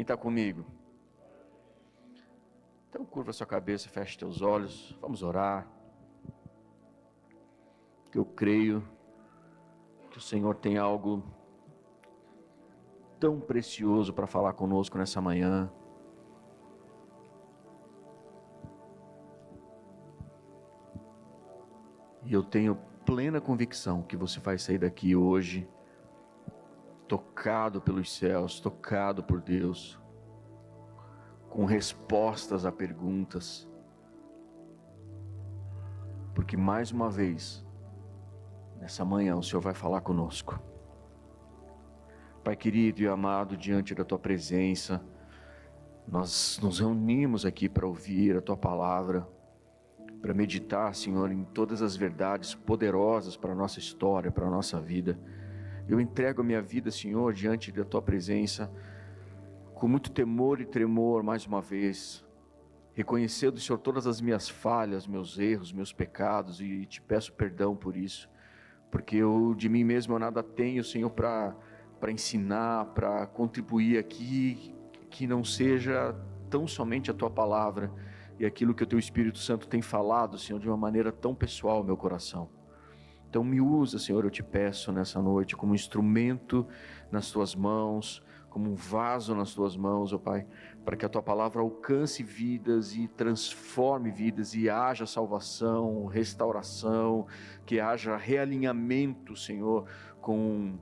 Quem está comigo? Então curva sua cabeça, feche teus olhos, vamos orar. Que eu creio que o Senhor tem algo tão precioso para falar conosco nessa manhã. E eu tenho plena convicção que você vai sair daqui hoje tocado pelos céus, tocado por Deus, com respostas a perguntas, porque mais uma vez, nessa manhã o Senhor vai falar conosco. Pai querido e amado, diante da Tua presença, nós nos reunimos aqui para ouvir a Tua palavra, para meditar, Senhor, em todas as verdades poderosas para a nossa história, para a nossa vida. Eu entrego a minha vida, Senhor, diante da Tua presença, com muito temor e tremor, mais uma vez, reconhecendo, Senhor, todas as minhas falhas, meus erros, meus pecados, e Te peço perdão por isso, porque eu de mim mesmo eu nada tenho, Senhor, para ensinar, para contribuir aqui, que não seja tão somente a Tua palavra e aquilo que o Teu Espírito Santo tem falado, Senhor, de uma maneira tão pessoal ao meu coração. Então me usa, Senhor, eu Te peço nessa noite, como instrumento nas Tuas mãos, como um vaso nas Tuas mãos, ó Pai, para que a Tua palavra alcance vidas e transforme vidas, e haja salvação, restauração, que haja realinhamento, Senhor, com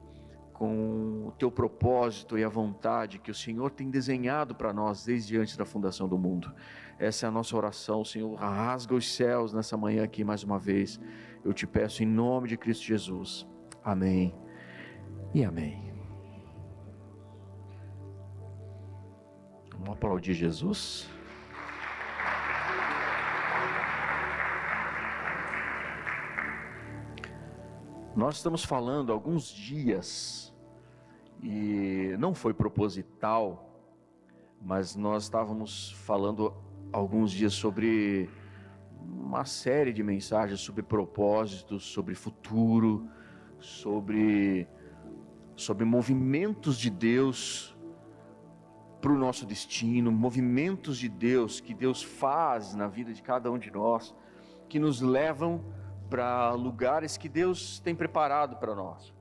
o Teu propósito e a vontade que o Senhor tem desenhado para nós desde antes da fundação do mundo. Essa é a nossa oração, Senhor. Rasga os céus nessa manhã aqui mais uma vez. Eu Te peço em nome de Cristo Jesus. Amém e amém. Vamos aplaudir Jesus. Nós estamos falando há alguns dias, e não foi proposital, mas nós estávamos falando alguns dias sobre uma série de mensagens sobre propósitos, sobre futuro, sobre movimentos de Deus para o nosso destino, movimentos de Deus que Deus faz na vida de cada um de nós, que nos levam para lugares que Deus tem preparado para nós.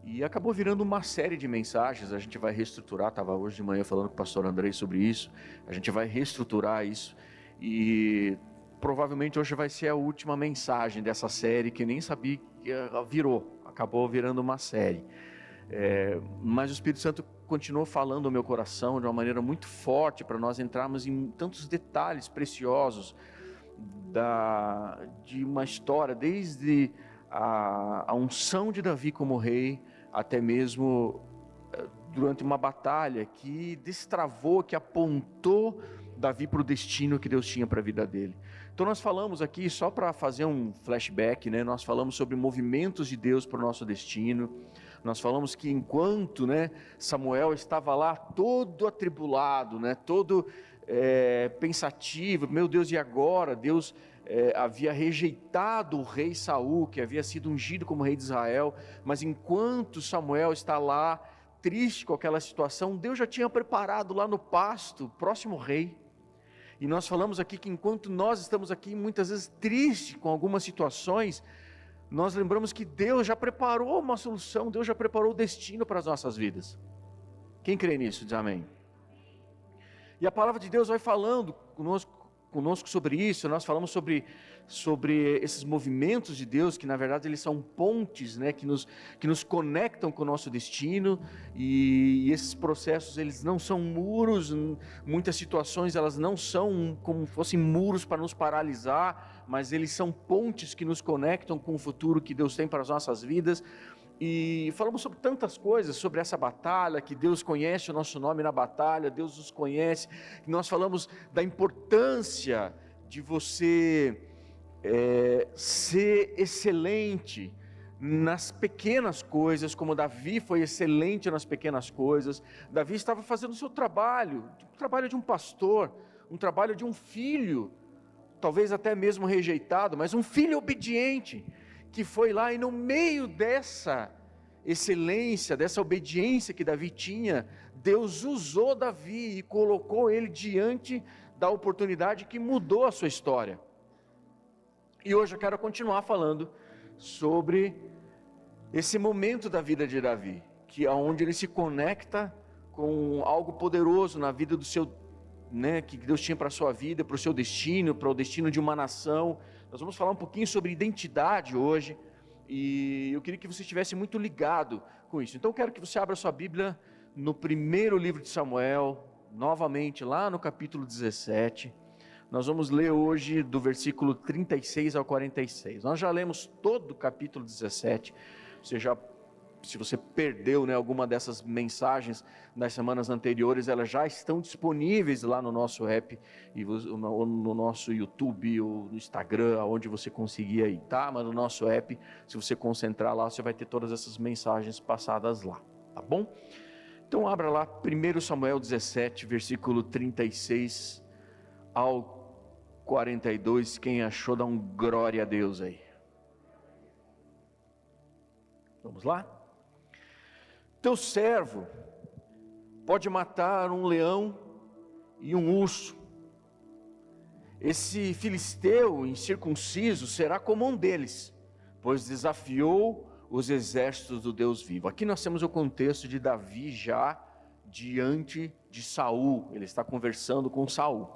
E acabou virando uma série de mensagens. A gente vai reestruturar, estava hoje de manhã falando com o pastor Andrei sobre isso, a gente vai reestruturar isso, e provavelmente hoje vai ser a última mensagem dessa série, que nem sabia que acabou virando uma série. Mas o Espírito Santo continuou falando ao meu coração de uma maneira muito forte, para nós entrarmos em tantos detalhes preciosos de uma história, desde a unção de Davi como rei, até mesmo durante uma batalha que destravou, que apontou Davi para o destino que Deus tinha para a vida dele. Então nós falamos aqui, só para fazer um flashback, né? Nós falamos sobre movimentos de Deus para o nosso destino. Nós falamos que enquanto, né, Samuel estava lá todo atribulado, né, todo pensativo, meu Deus, e agora? Deus havia rejeitado o rei Saul, que havia sido ungido como rei de Israel, mas enquanto Samuel está lá triste com aquela situação, Deus já tinha preparado lá no pasto o próximo rei. E nós falamos aqui que enquanto nós estamos aqui muitas vezes tristes com algumas situações, nós lembramos que Deus já preparou uma solução, Deus já preparou o destino para as nossas vidas. Quem crê nisso, diz amém. E a palavra de Deus vai falando conosco sobre isso. Nós falamos sobre esses movimentos de Deus, que na verdade eles são pontes, né, que nos conectam com o nosso destino, e esses processos eles não são muros. Muitas situações elas não são como fossem muros para nos paralisar, mas eles são pontes que nos conectam com o futuro que Deus tem para as nossas vidas. E falamos sobre tantas coisas, sobre essa batalha, que Deus conhece o nosso nome na batalha, Deus nos conhece. E nós falamos da importância de você ser excelente nas pequenas coisas, como Davi foi excelente nas pequenas coisas. Davi estava fazendo o seu trabalho, o trabalho de um pastor, um trabalho de um filho, talvez até mesmo rejeitado, mas um filho obediente, que foi lá e no meio dessa excelência, dessa obediência que Davi tinha, Deus usou Davi e colocou ele diante da oportunidade que mudou a sua história. E hoje eu quero continuar falando sobre esse momento da vida de Davi, que é onde ele se conecta com algo poderoso na vida do seu, que Deus tinha para a sua vida, para o seu destino, para o destino de uma nação. Nós vamos falar um pouquinho sobre identidade hoje, e eu queria que você estivesse muito ligado com isso. Então eu quero que você abra sua Bíblia no primeiro livro de Samuel, novamente lá no capítulo 17, nós vamos ler hoje do versículo 36 ao 46, nós já lemos todo o capítulo 17, se você perdeu alguma dessas mensagens nas semanas anteriores, elas já estão disponíveis lá no nosso app, no nosso YouTube, ou no Instagram, aonde você conseguir aí, tá? Mas no nosso app, se você concentrar lá, você vai ter todas essas mensagens passadas lá, tá bom? Então abra lá, 1 Samuel 17, versículo 36 ao 42, quem achou dá um glória a Deus aí. Vamos lá? Teu servo pode matar um leão e um urso. Esse filisteu incircunciso será como um deles, pois desafiou os exércitos do Deus vivo. Aqui nós temos o contexto de Davi já diante de Saul. Ele está conversando com Saul.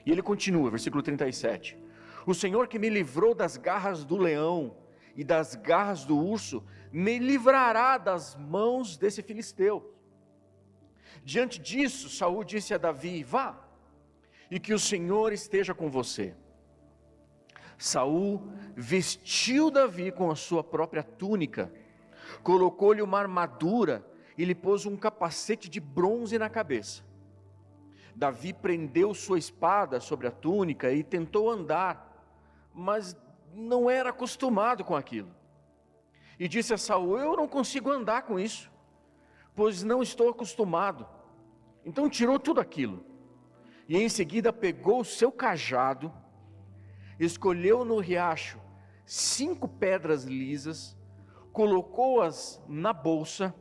E ele continua, versículo 37. O Senhor que me livrou das garras do leão e das garras do urso, me livrará das mãos desse filisteu. Diante disso, Saul disse a Davi: vá, e que o Senhor esteja com você. Saul vestiu Davi com a sua própria túnica, colocou-lhe uma armadura e lhe pôs um capacete de bronze na cabeça. Davi prendeu sua espada sobre a túnica e tentou andar, mas não era acostumado com aquilo. E disse a Saul: eu não consigo andar com isso, pois não estou acostumado. Então tirou tudo aquilo, e em seguida pegou o seu cajado, escolheu no riacho 5 pedras lisas, colocou-as na bolsa,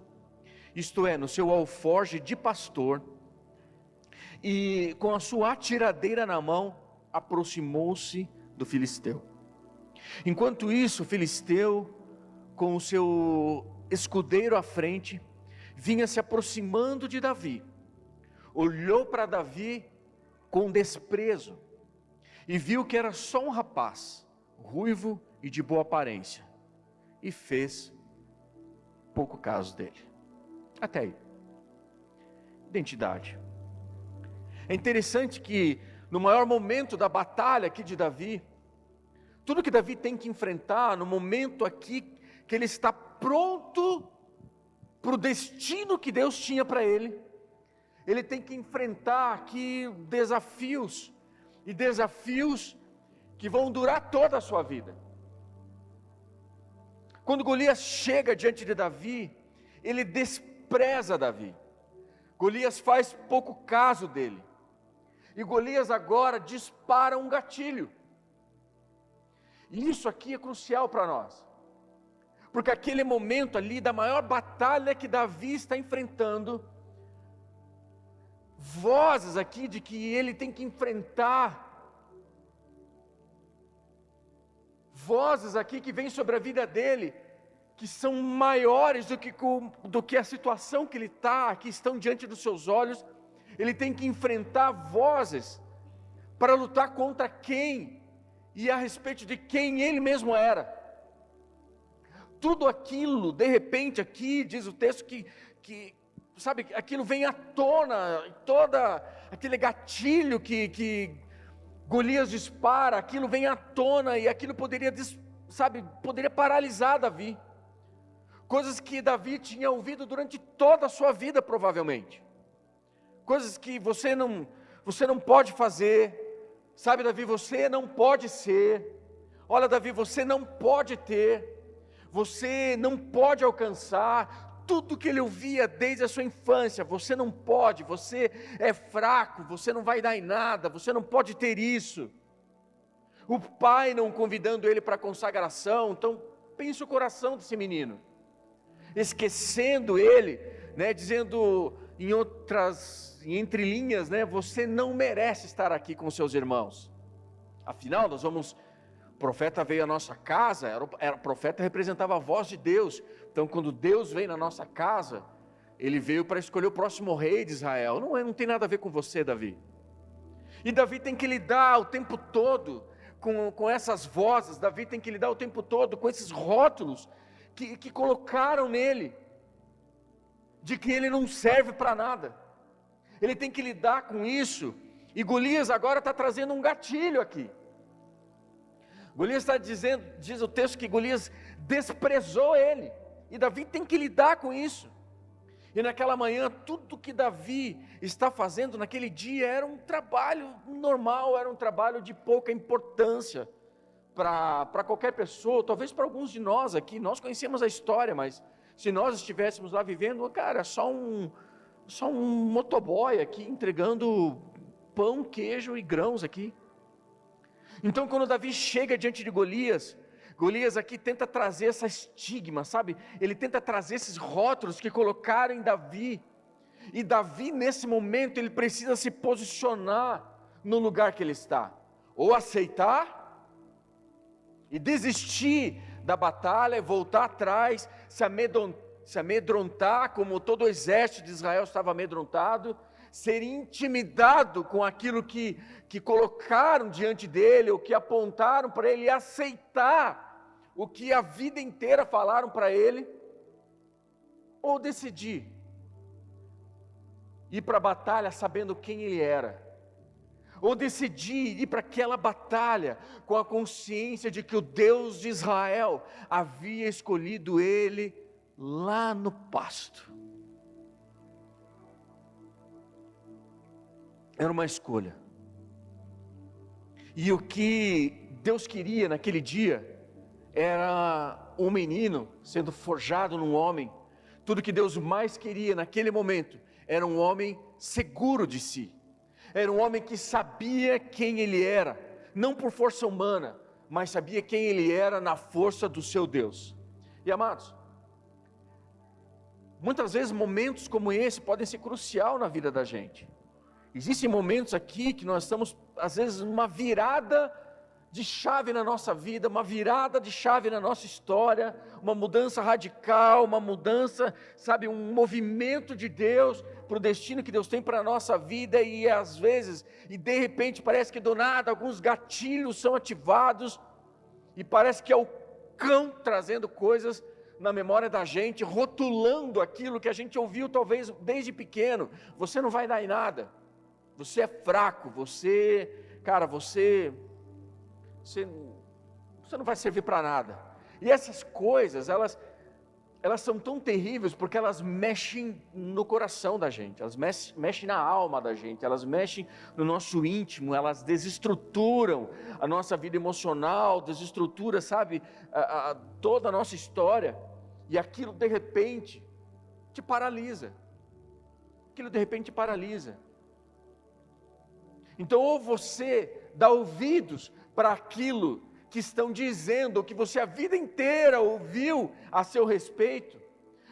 isto é, no seu alforje de pastor, e com a sua atiradeira na mão, aproximou-se do filisteu. Enquanto isso, o filisteu, com o seu escudeiro à frente, vinha se aproximando de Davi, olhou para Davi com desprezo, e viu que era só um rapaz, ruivo e de boa aparência, e fez pouco caso dele. Até aí. Identidade. É interessante que no maior momento da batalha aqui de Davi, tudo que Davi tem que enfrentar, no momento aqui que ele está pronto para o destino que Deus tinha para ele, ele tem que enfrentar aqui desafios, e desafios que vão durar toda a sua vida. Quando Golias chega diante de Davi, ele despreza Davi. Golias faz pouco caso dele. E Golias agora dispara um gatilho. E isso aqui é crucial para nós. Porque aquele momento ali da maior batalha que Davi está enfrentando, vozes aqui de que ele tem que enfrentar, vozes aqui que vêm sobre a vida dele, que são maiores do que a situação que ele está, que estão diante dos seus olhos. Ele tem que enfrentar vozes para lutar contra quem e a respeito de quem ele mesmo era. Tudo aquilo, de repente aqui, diz o texto que sabe, aquilo vem à tona, toda aquele gatilho que Golias dispara, aquilo vem à tona, e aquilo poderia paralisar Davi. Coisas que Davi tinha ouvido durante toda a sua vida, provavelmente. Coisas que você não pode fazer. Sabe, Davi, você não pode ser. Olha, Davi, você não pode ter. Você não pode alcançar. Tudo que ele ouvia desde a sua infância: você não pode, você é fraco, você não vai dar em nada, você não pode ter isso. O pai não convidando ele para a consagração. Então pense o coração desse menino. esquecendo ele, né, dizendo em entrelinhas, né, você não merece estar aqui com seus irmãos. Afinal, o profeta veio à nossa casa, o profeta representava a voz de Deus. Então, quando Deus veio na nossa casa, ele veio para escolher o próximo rei de Israel. Não tem nada a ver com você, Davi. E Davi tem que lidar o tempo todo com essas vozes. Davi tem que lidar o tempo todo com esses rótulos que colocaram nele, de que ele não serve para nada. Ele tem que lidar com isso. E Golias agora está trazendo um gatilho aqui. Golias está dizendo, diz o texto, que Golias desprezou ele, e Davi tem que lidar com isso. E naquela manhã, tudo que Davi está fazendo naquele dia era um trabalho normal, era um trabalho de pouca importância para qualquer pessoa, talvez para alguns de nós aqui. Nós conhecemos a história, mas se nós estivéssemos lá vivendo, cara, só um motoboy aqui entregando pão, queijo e grãos aqui. Então, quando Davi chega diante de Golias aqui tenta trazer essa estigma, sabe? Ele tenta trazer esses rótulos que colocaram em Davi. E Davi, nesse momento, ele precisa se posicionar no lugar que ele está. Ou aceitar e desistir da batalha, e voltar atrás, se amedrontar, como todo o exército de Israel estava amedrontado, ser intimidado com aquilo que colocaram diante dele, ou que apontaram para ele, e aceitar o que a vida inteira falaram para ele, ou decidir ir para a batalha sabendo quem ele era, ou decidir ir para aquela batalha com a consciência de que o Deus de Israel havia escolhido ele lá no pasto. Era uma escolha. E o que Deus queria naquele dia era um menino sendo forjado num homem. Tudo que Deus mais queria naquele momento era um homem seguro de si. Era um homem que sabia quem ele era, não por força humana, mas sabia quem ele era na força do seu Deus. E amados, muitas vezes momentos como esse podem ser crucial na vida da gente. Existem momentos aqui que nós estamos, às vezes, numa virada de chave na nossa vida, uma virada de chave na nossa história, uma mudança radical, uma mudança, sabe, um movimento de Deus para o destino que Deus tem para a nossa vida, e às vezes, e de repente parece que do nada, alguns gatilhos são ativados, e parece que é o cão trazendo coisas na memória da gente, rotulando aquilo que a gente ouviu talvez desde pequeno. Você não vai dar em nada, você é fraco, você não vai servir para nada. E essas coisas, elas são tão terríveis porque elas mexem no coração da gente, elas mexem na alma da gente, elas mexem no nosso íntimo, elas desestruturam a nossa vida emocional, desestrutura, sabe, toda a nossa história, e aquilo de repente te paralisa. Então, ou você dá ouvidos para aquilo que estão dizendo, ou que você a vida inteira ouviu a seu respeito,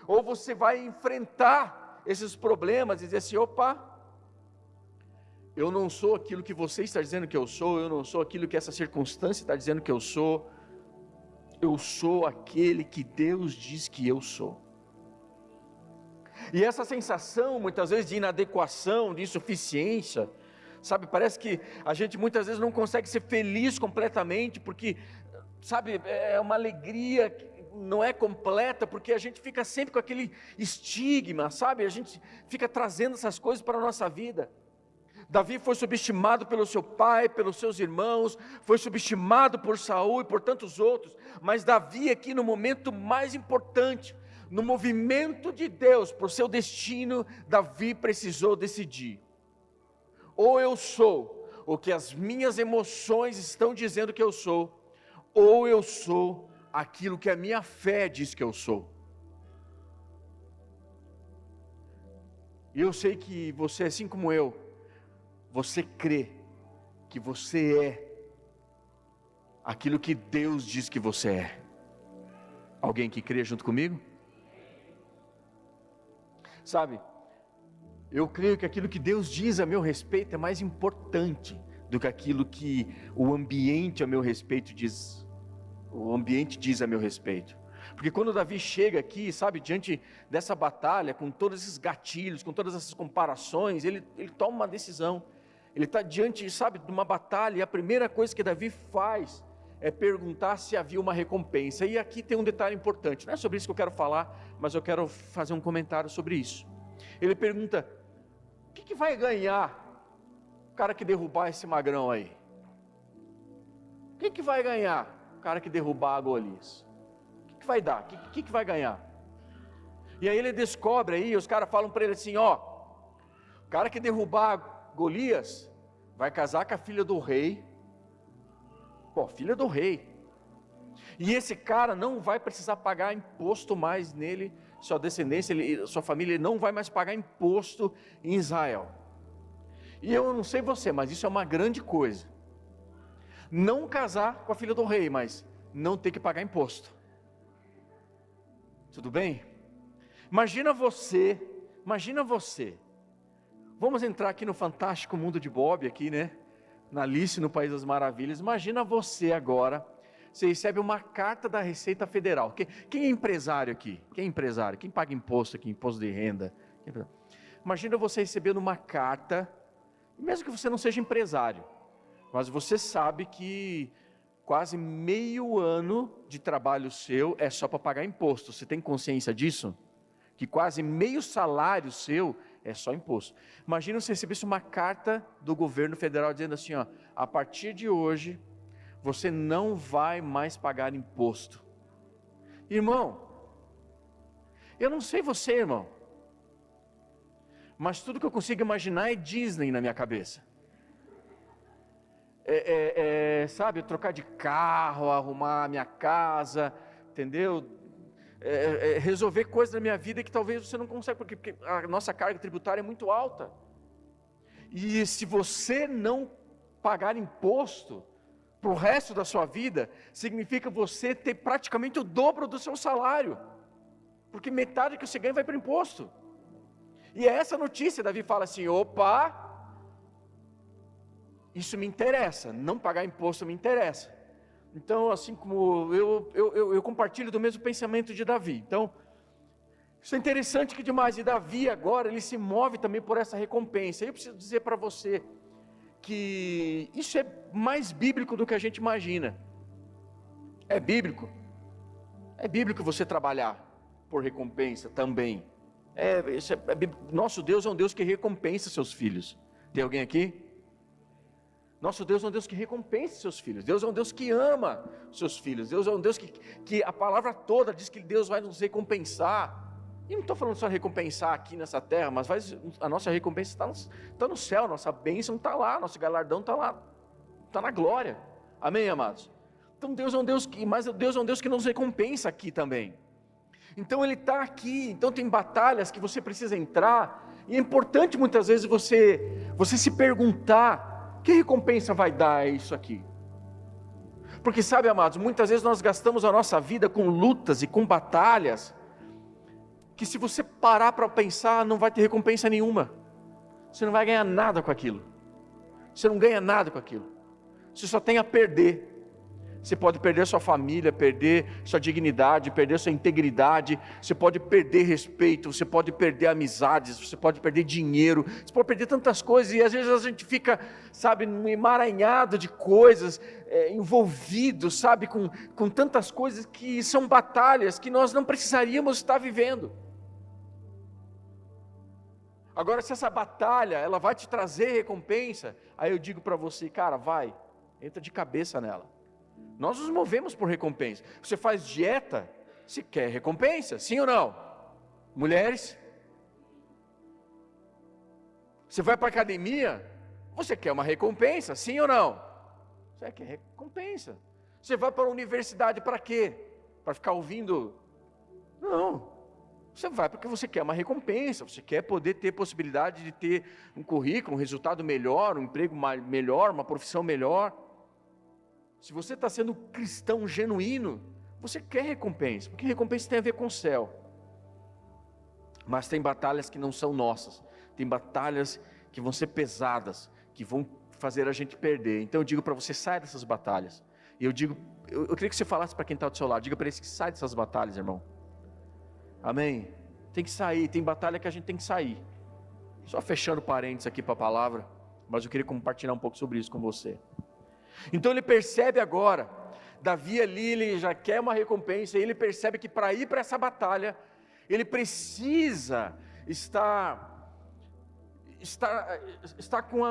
ou você vai enfrentar esses problemas e dizer assim: opa, eu não sou aquilo que você está dizendo que eu sou, eu não sou aquilo que essa circunstância está dizendo que eu sou aquele que Deus diz que eu sou. E essa sensação, muitas vezes, de inadequação, de insuficiência, sabe, parece que a gente muitas vezes não consegue ser feliz completamente, porque, sabe, é uma alegria que não é completa, porque a gente fica sempre com aquele estigma, sabe, a gente fica trazendo essas coisas para a nossa vida. Davi foi subestimado pelo seu pai, pelos seus irmãos, foi subestimado por Saul e por tantos outros, mas Davi aqui no momento mais importante, no movimento de Deus por seu destino, Davi precisou decidir: ou eu sou o que as minhas emoções estão dizendo que eu sou, ou eu sou aquilo que a minha fé diz que eu sou. E eu sei que você, assim como eu, você crê que você é aquilo que Deus diz que você é. Alguém que crê junto comigo? Sabe, eu creio que aquilo que Deus diz a meu respeito é mais importante do que aquilo que o ambiente a meu respeito diz. O ambiente diz a meu respeito. Porque quando Davi chega aqui, sabe, diante dessa batalha, com todos esses gatilhos, com todas essas comparações, ele toma uma decisão. Ele está diante, sabe, de uma batalha, e a primeira coisa que Davi faz é perguntar se havia uma recompensa. E aqui tem um detalhe importante, não é sobre isso que eu quero falar, mas eu quero fazer um comentário sobre isso. Ele pergunta: o que vai ganhar o cara que derrubar esse magrão aí? O que vai ganhar o cara que derrubar a Golias? O que vai dar? O que vai ganhar? E aí ele descobre aí, os caras falam para ele assim: ó, o cara que derrubar Golias vai casar com a filha do rei. Pô, filha do rei. E esse cara não vai precisar pagar imposto mais nele, sua descendência, sua família, ele não vai mais pagar imposto em Israel. E eu não sei você, mas isso é uma grande coisa. Não casar com a filha do rei, mas não ter que pagar imposto. Tudo bem? Imagina você. Vamos entrar aqui no fantástico mundo de Bob aqui, né? Na Alice no País das Maravilhas. Imagina você agora, você recebe uma carta da Receita Federal. Quem é empresário aqui? Quem é empresário? Quem paga imposto aqui, imposto de renda? Imagina você recebendo uma carta, mesmo que você não seja empresário, mas você sabe que quase meio ano de trabalho seu é só para pagar imposto. Você tem consciência disso? Que quase meio salário seu é só imposto. Imagina se recebesse uma carta do governo federal dizendo assim, ó: a partir de hoje, você não vai mais pagar imposto. Irmão, eu não sei você, irmão, mas tudo que eu consigo imaginar é Disney na minha cabeça. Sabe, trocar de carro, arrumar a minha casa, entendeu? Resolver coisas da minha vida que talvez você não consiga, porque a nossa carga tributária é muito alta. E se você não pagar imposto para o resto da sua vida, significa você ter praticamente o dobro do seu salário, porque metade que você ganha vai para o imposto. E é essa notícia. Davi fala assim: opa, isso me interessa, não pagar imposto me interessa. Então, assim como eu compartilho do mesmo pensamento de Davi. Então, isso é interessante que demais. E Davi agora, ele se move também por essa recompensa. Eu preciso dizer para você que isso é mais bíblico do que a gente imagina. É bíblico você trabalhar por recompensa também. Nosso Deus é um Deus que recompensa seus filhos. Tem alguém aqui? Nosso Deus é um Deus que recompensa seus filhos. Deus é um Deus que ama seus filhos. Deus é um Deus que a palavra toda diz que Deus vai nos recompensar. E não estou falando só recompensar aqui nessa terra, mas a nossa recompensa está no céu, nossa bênção está lá, nosso galardão está lá, está na glória. Amém, amados? Então Deus é um Deus que nos recompensa aqui também. Então Ele está aqui. Então tem batalhas que você precisa entrar, e é importante muitas vezes você se perguntar: que recompensa vai dar isso aqui? Porque sabe, amados, muitas vezes nós gastamos a nossa vida com lutas e com batalhas, que se você parar para pensar, não vai ter recompensa nenhuma. Você não vai ganhar nada com aquilo. Você não ganha nada com aquilo. Você só tem a perder. Você pode perder sua família, perder sua dignidade, perder sua integridade, você pode perder respeito, você pode perder amizades, você pode perder dinheiro, você pode perder tantas coisas, e às vezes a gente fica, sabe, num emaranhado de coisas, envolvido, sabe, com tantas coisas que são batalhas que nós não precisaríamos estar vivendo. Agora, se essa batalha, ela vai te trazer recompensa, aí eu digo para você, cara, entra de cabeça nela. Nós nos movemos por recompensa. Você faz dieta, você quer recompensa, sim ou não? Mulheres? Você vai para a academia, você quer uma recompensa, sim ou não? Você quer recompensa. Você vai para a universidade para quê? Para ficar ouvindo? Não. Você vai porque você quer uma recompensa, você quer poder ter possibilidade de ter um currículo, um resultado melhor, um emprego melhor, uma profissão melhor. Se você está sendo cristão genuíno, você quer recompensa, porque recompensa tem a ver com o céu. Mas tem batalhas que não são nossas, tem batalhas que vão ser pesadas, que vão fazer a gente perder. Então eu digo para você, sai dessas batalhas. E eu queria que você falasse para quem está do seu lado, diga para eles que sai dessas batalhas, irmão. Amém? Tem que sair, tem batalha que a gente tem que sair. Só fechando parênteses aqui para a palavra, mas eu queria compartilhar um pouco sobre isso com você. Então ele percebe agora, Davi ali, ele já quer uma recompensa, e ele percebe que para ir para essa batalha, ele precisa estar com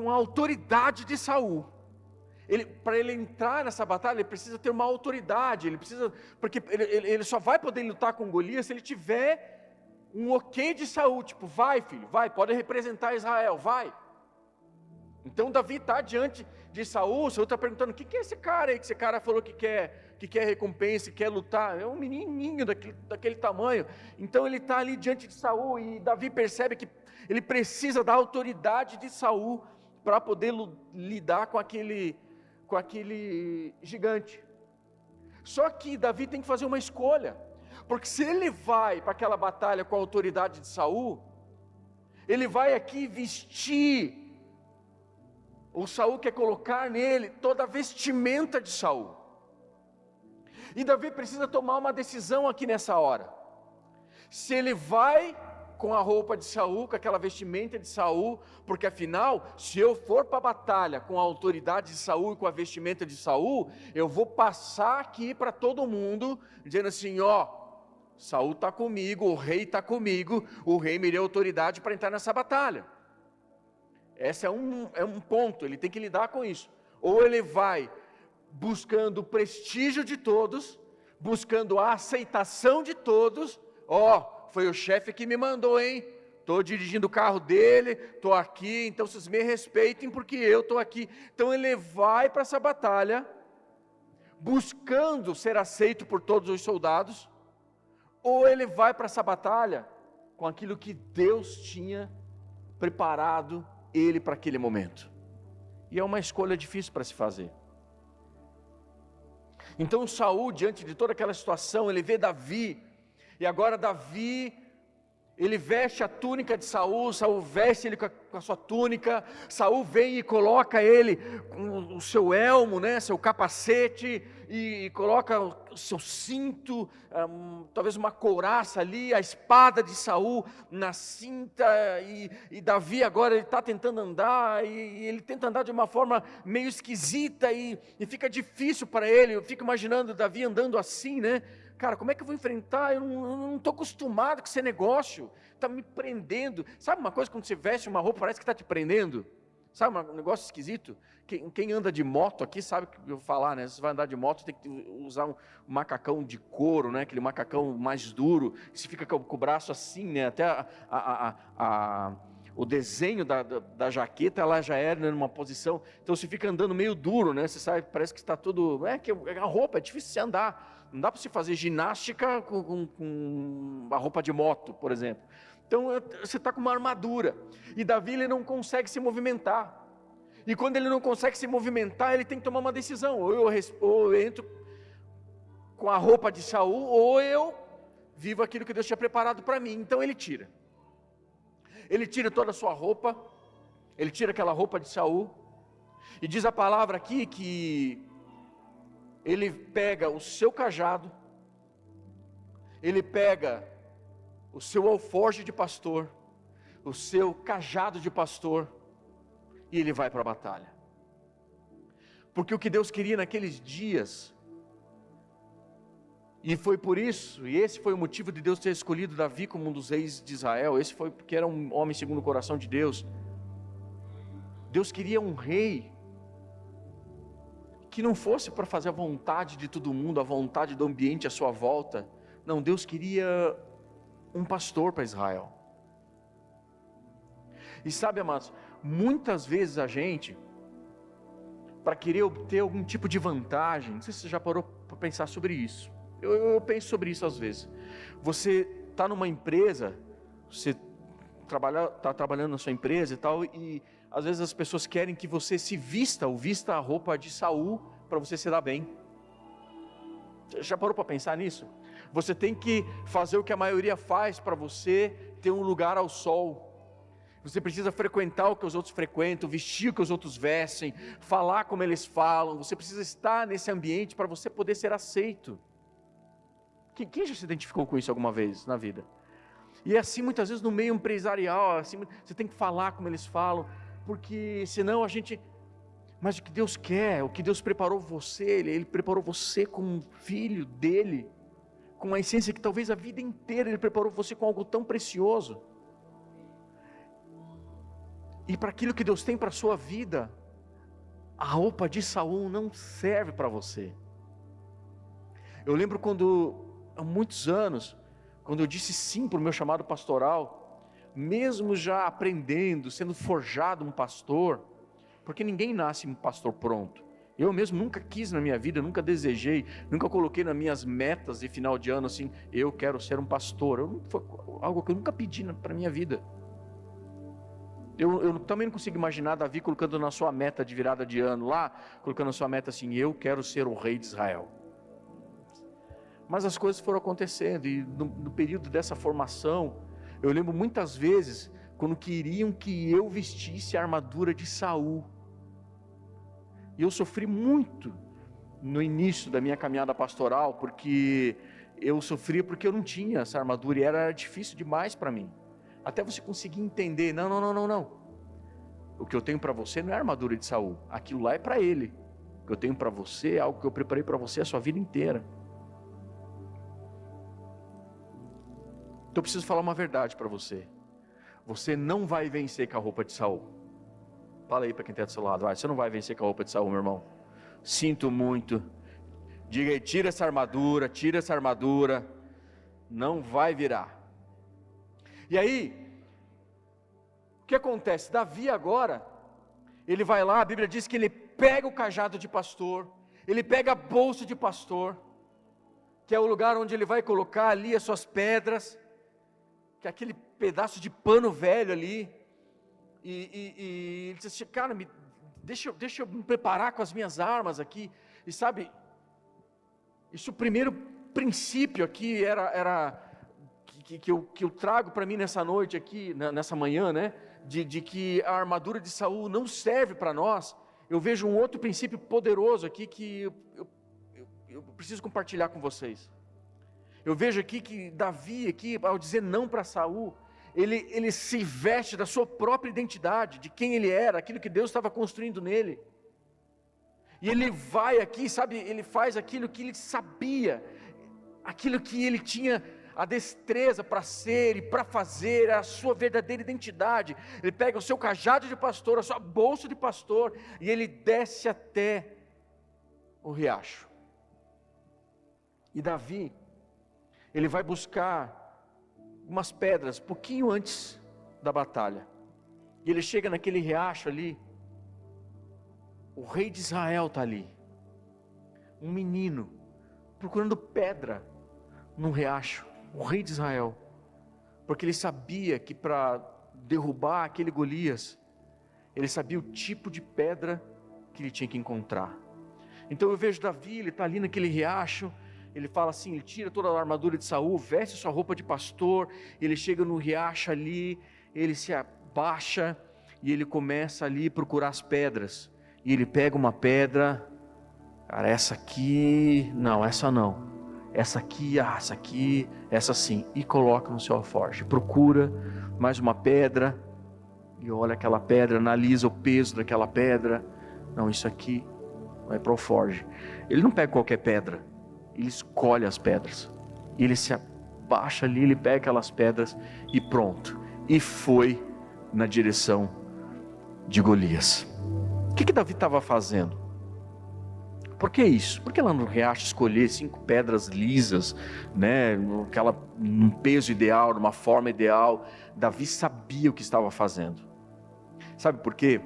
a autoridade de Saul. Para ele entrar nessa batalha, ele precisa ter uma autoridade, porque ele só vai poder lutar com Golias se ele tiver um ok de Saul, tipo, vai filho, vai, pode representar Israel, vai. Então Davi está diante de Saul está perguntando, o que é esse cara aí, que esse cara falou que quer recompensa, que quer lutar, é um menininho daquele tamanho. Então ele está ali diante de Saul, e Davi percebe que ele precisa da autoridade de Saul, para poder lidar com aquele gigante. Só que Davi tem que fazer uma escolha, porque se ele vai para aquela batalha com a autoridade de Saul, ele vai aqui vestir, o Saul quer colocar nele toda a vestimenta de Saul, e Davi precisa tomar uma decisão aqui nessa hora, se ele vai com a roupa de Saul, com aquela vestimenta de Saul, porque afinal, se eu for para a batalha com a autoridade de Saul e com a vestimenta de Saul, eu vou passar aqui para todo mundo, dizendo assim, Saul está comigo, o rei está comigo, o rei me deu autoridade para entrar nessa batalha. Esse é um ponto, ele tem que lidar com isso. Ou ele vai buscando o prestígio de todos, buscando a aceitação de todos, foi o chefe que me mandou, hein? Estou dirigindo o carro dele, estou aqui, então vocês me respeitem porque eu estou aqui. Então ele vai para essa batalha, buscando ser aceito por todos os soldados, ou ele vai para essa batalha com aquilo que Deus tinha preparado ele para aquele momento. E é uma escolha difícil para se fazer. Então Saul, diante de toda aquela situação, ele vê Davi, e agora Davi, ele veste a túnica de Saul, Saul veste ele com a sua túnica, Saul vem e coloca ele com o seu elmo, seu capacete, e coloca o seu cinto, talvez uma couraça ali, a espada de Saul na cinta, e Davi agora ele está tentando andar, e ele tenta andar de uma forma meio esquisita, e fica difícil para ele. Eu fico imaginando Davi andando assim, cara, como é que eu vou enfrentar? Eu não estou acostumado com esse negócio, está me prendendo. Sabe uma coisa, quando você veste uma roupa, parece que está te prendendo? Sabe um negócio esquisito? Quem anda de moto aqui sabe o que eu vou falar, Você vai andar de moto, tem que usar um macacão de couro, Aquele macacão mais duro, que você fica com o braço assim, Até o desenho da jaqueta, ela já é numa posição, então você fica andando meio duro, Você sabe, parece que está tudo, que a roupa é difícil de você andar. Não dá para você fazer ginástica com a roupa de moto, por exemplo. Então você está com uma armadura, e Davi ele não consegue se movimentar, e quando ele não consegue se movimentar, ele tem que tomar uma decisão, ou eu entro com a roupa de Saul, ou eu vivo aquilo que Deus tinha preparado para mim. Então ele tira toda a sua roupa, ele tira aquela roupa de Saul, e diz a palavra aqui que ele pega o seu cajado, ele pega o seu alforje de pastor, o seu cajado de pastor, e ele vai para a batalha. Porque o que Deus queria naqueles dias, e foi por isso, e esse foi o motivo de Deus ter escolhido Davi como um dos reis de Israel, esse foi porque era um homem segundo o coração de Deus. Deus queria um rei que não fosse para fazer a vontade de todo mundo, a vontade do ambiente à sua volta. Não, Deus queria um pastor para Israel. E sabe, amados, muitas vezes a gente, para querer obter algum tipo de vantagem, não sei se você já parou para pensar sobre isso, eu penso sobre isso às vezes. Você está numa empresa, você está trabalhando na sua empresa e tal, e às vezes as pessoas querem que você se vista a roupa de Saul para você se dar bem. Já parou para pensar nisso? Você tem que fazer o que a maioria faz para você, ter um lugar ao sol. Você precisa frequentar o que os outros frequentam, vestir o que os outros vestem, falar como eles falam. Você precisa estar nesse ambiente para você poder ser aceito. Quem já se identificou com isso alguma vez na vida? E é assim muitas vezes no meio empresarial, assim, você tem que falar como eles falam, porque senão a gente... Mas o que Deus quer, o que Deus preparou você, Ele preparou você como um filho dEle, com uma essência que talvez a vida inteira Ele preparou você com algo tão precioso. E para aquilo que Deus tem para a sua vida, a roupa de Saul não serve para você. Eu lembro quando, há muitos anos, quando eu disse sim para o meu chamado pastoral, mesmo já aprendendo, sendo forjado um pastor, porque ninguém nasce um pastor pronto. Eu mesmo nunca quis na minha vida, nunca desejei, nunca coloquei nas minhas metas de final de ano assim, eu quero ser um pastor. Foi algo que eu nunca pedi para a minha vida. Eu também não consigo imaginar Davi colocando na sua meta de virada de ano lá, colocando na sua meta assim, eu quero ser o rei de Israel. Mas as coisas foram acontecendo, e no período dessa formação, eu lembro muitas vezes, quando queriam que eu vestisse a armadura de Saul. E eu sofri muito no início da minha caminhada pastoral, porque eu sofria porque eu não tinha essa armadura, e era difícil demais para mim. Até você conseguir entender, não. O que eu tenho para você não é a armadura de Saul, aquilo lá é para ele. O que eu tenho para você é algo que eu preparei para você a sua vida inteira. Então eu preciso falar uma verdade para você. Você não vai vencer com a roupa de Saul. Fala aí para quem está do seu lado, você não vai vencer com a roupa de Saul, meu irmão. Sinto muito. Diga aí, tira essa armadura, não vai virar. E aí, o que acontece? Davi agora, ele vai lá, a Bíblia diz que ele pega o cajado de pastor, ele pega a bolsa de pastor, que é o lugar onde ele vai colocar ali as suas pedras, que é aquele pedaço de pano velho ali, e ele diz assim, cara, deixa eu me preparar com as minhas armas aqui, e sabe, isso o primeiro princípio aqui era que eu trago para mim nessa noite aqui, nessa manhã, né, de que a armadura de Saul não serve para nós. Eu vejo um outro princípio poderoso aqui que eu preciso compartilhar com vocês. Eu vejo aqui que Davi, aqui, ao dizer não para Saul, ele se veste da sua própria identidade, de quem ele era, aquilo que Deus estava construindo nele. E ele vai aqui, sabe, ele faz aquilo que ele sabia, aquilo que ele tinha a destreza para ser e para fazer, a sua verdadeira identidade. Ele pega o seu cajado de pastor, a sua bolsa de pastor, e ele desce até o riacho. E Davi, ele vai buscar umas pedras, pouquinho antes da batalha, e ele chega naquele riacho ali, o rei de Israel está ali, um menino, procurando pedra, num riacho, o rei de Israel, porque ele sabia que para derrubar aquele Golias, ele sabia o tipo de pedra que ele tinha que encontrar. Então eu vejo Davi, ele está ali naquele riacho, ele fala assim, ele tira toda a armadura de Saul, veste sua roupa de pastor, ele chega no riacho ali, ele se abaixa, e ele começa ali a procurar as pedras, e ele pega uma pedra, cara, essa aqui, não, essa não, essa aqui, essa sim, e coloca no seu alforje, procura mais uma pedra, e olha aquela pedra, analisa o peso daquela pedra, não, isso aqui vai para o alforje. Ele não pega qualquer pedra, ele escolhe as pedras, e ele se abaixa ali, ele pega aquelas pedras, e pronto, e foi na direção de Golias. O que Davi estava fazendo? Por que isso? Por que lá no riacho escolher 5 pedras lisas, né, num peso ideal, numa forma ideal? Davi sabia o que estava fazendo. Sabe por quê?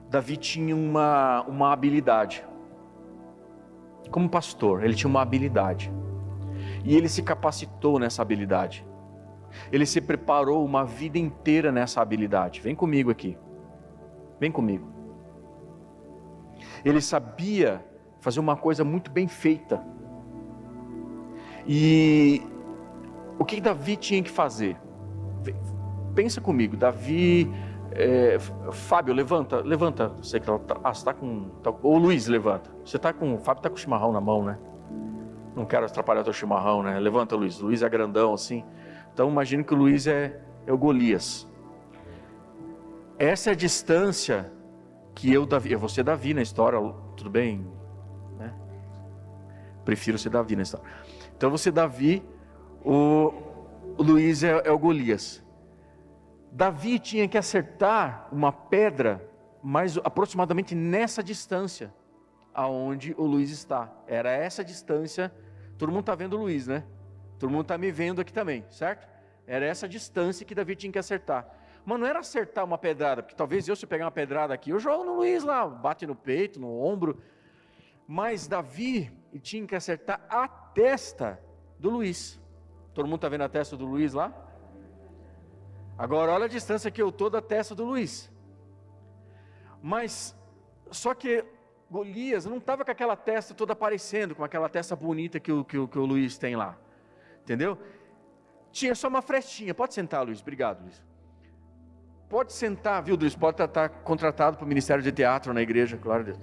Davi tinha uma habilidade. Como pastor, ele tinha uma habilidade. E ele se capacitou nessa habilidade. Ele se preparou uma vida inteira nessa habilidade. Vem comigo aqui. Vem comigo. Ele sabia fazer uma coisa muito bem feita. E o que Davi tinha que fazer? Pensa comigo, Davi, Fábio, levanta, você que está com, ou Luiz, levanta, o Fábio está com o chimarrão na mão, né? Não quero atrapalhar o teu chimarrão, né? Levanta, Luiz é grandão assim, então imagine que o Luiz é o Golias. Essa é a distância que eu vou ser Davi na história, tudo bem? Né? Prefiro ser Davi na história. Então você Davi, o Luiz é o Golias. Davi tinha que acertar uma pedra mais aproximadamente nessa distância aonde o Luiz está. Era essa distância. Todo mundo está vendo o Luiz, né? Todo mundo está me vendo aqui também, certo? Era essa distância que Davi tinha que acertar. Mas não era acertar uma pedrada, porque talvez se eu pegar uma pedrada aqui, eu jogo no Luiz lá, bate no peito, no ombro. Mas Davi tinha que acertar a testa do Luiz. Todo mundo está vendo a testa do Luiz lá? Agora olha a distância que eu estou da testa do Luiz. Mas, só que Golias não estava com aquela testa toda aparecendo, com aquela testa bonita que o Luiz tem lá. Entendeu? Tinha só uma frestinha. Pode sentar, Luiz. Obrigado, Luiz. Pode sentar, viu, Luiz? Pode estar contratado para o Ministério de Teatro na igreja, claro. Deus.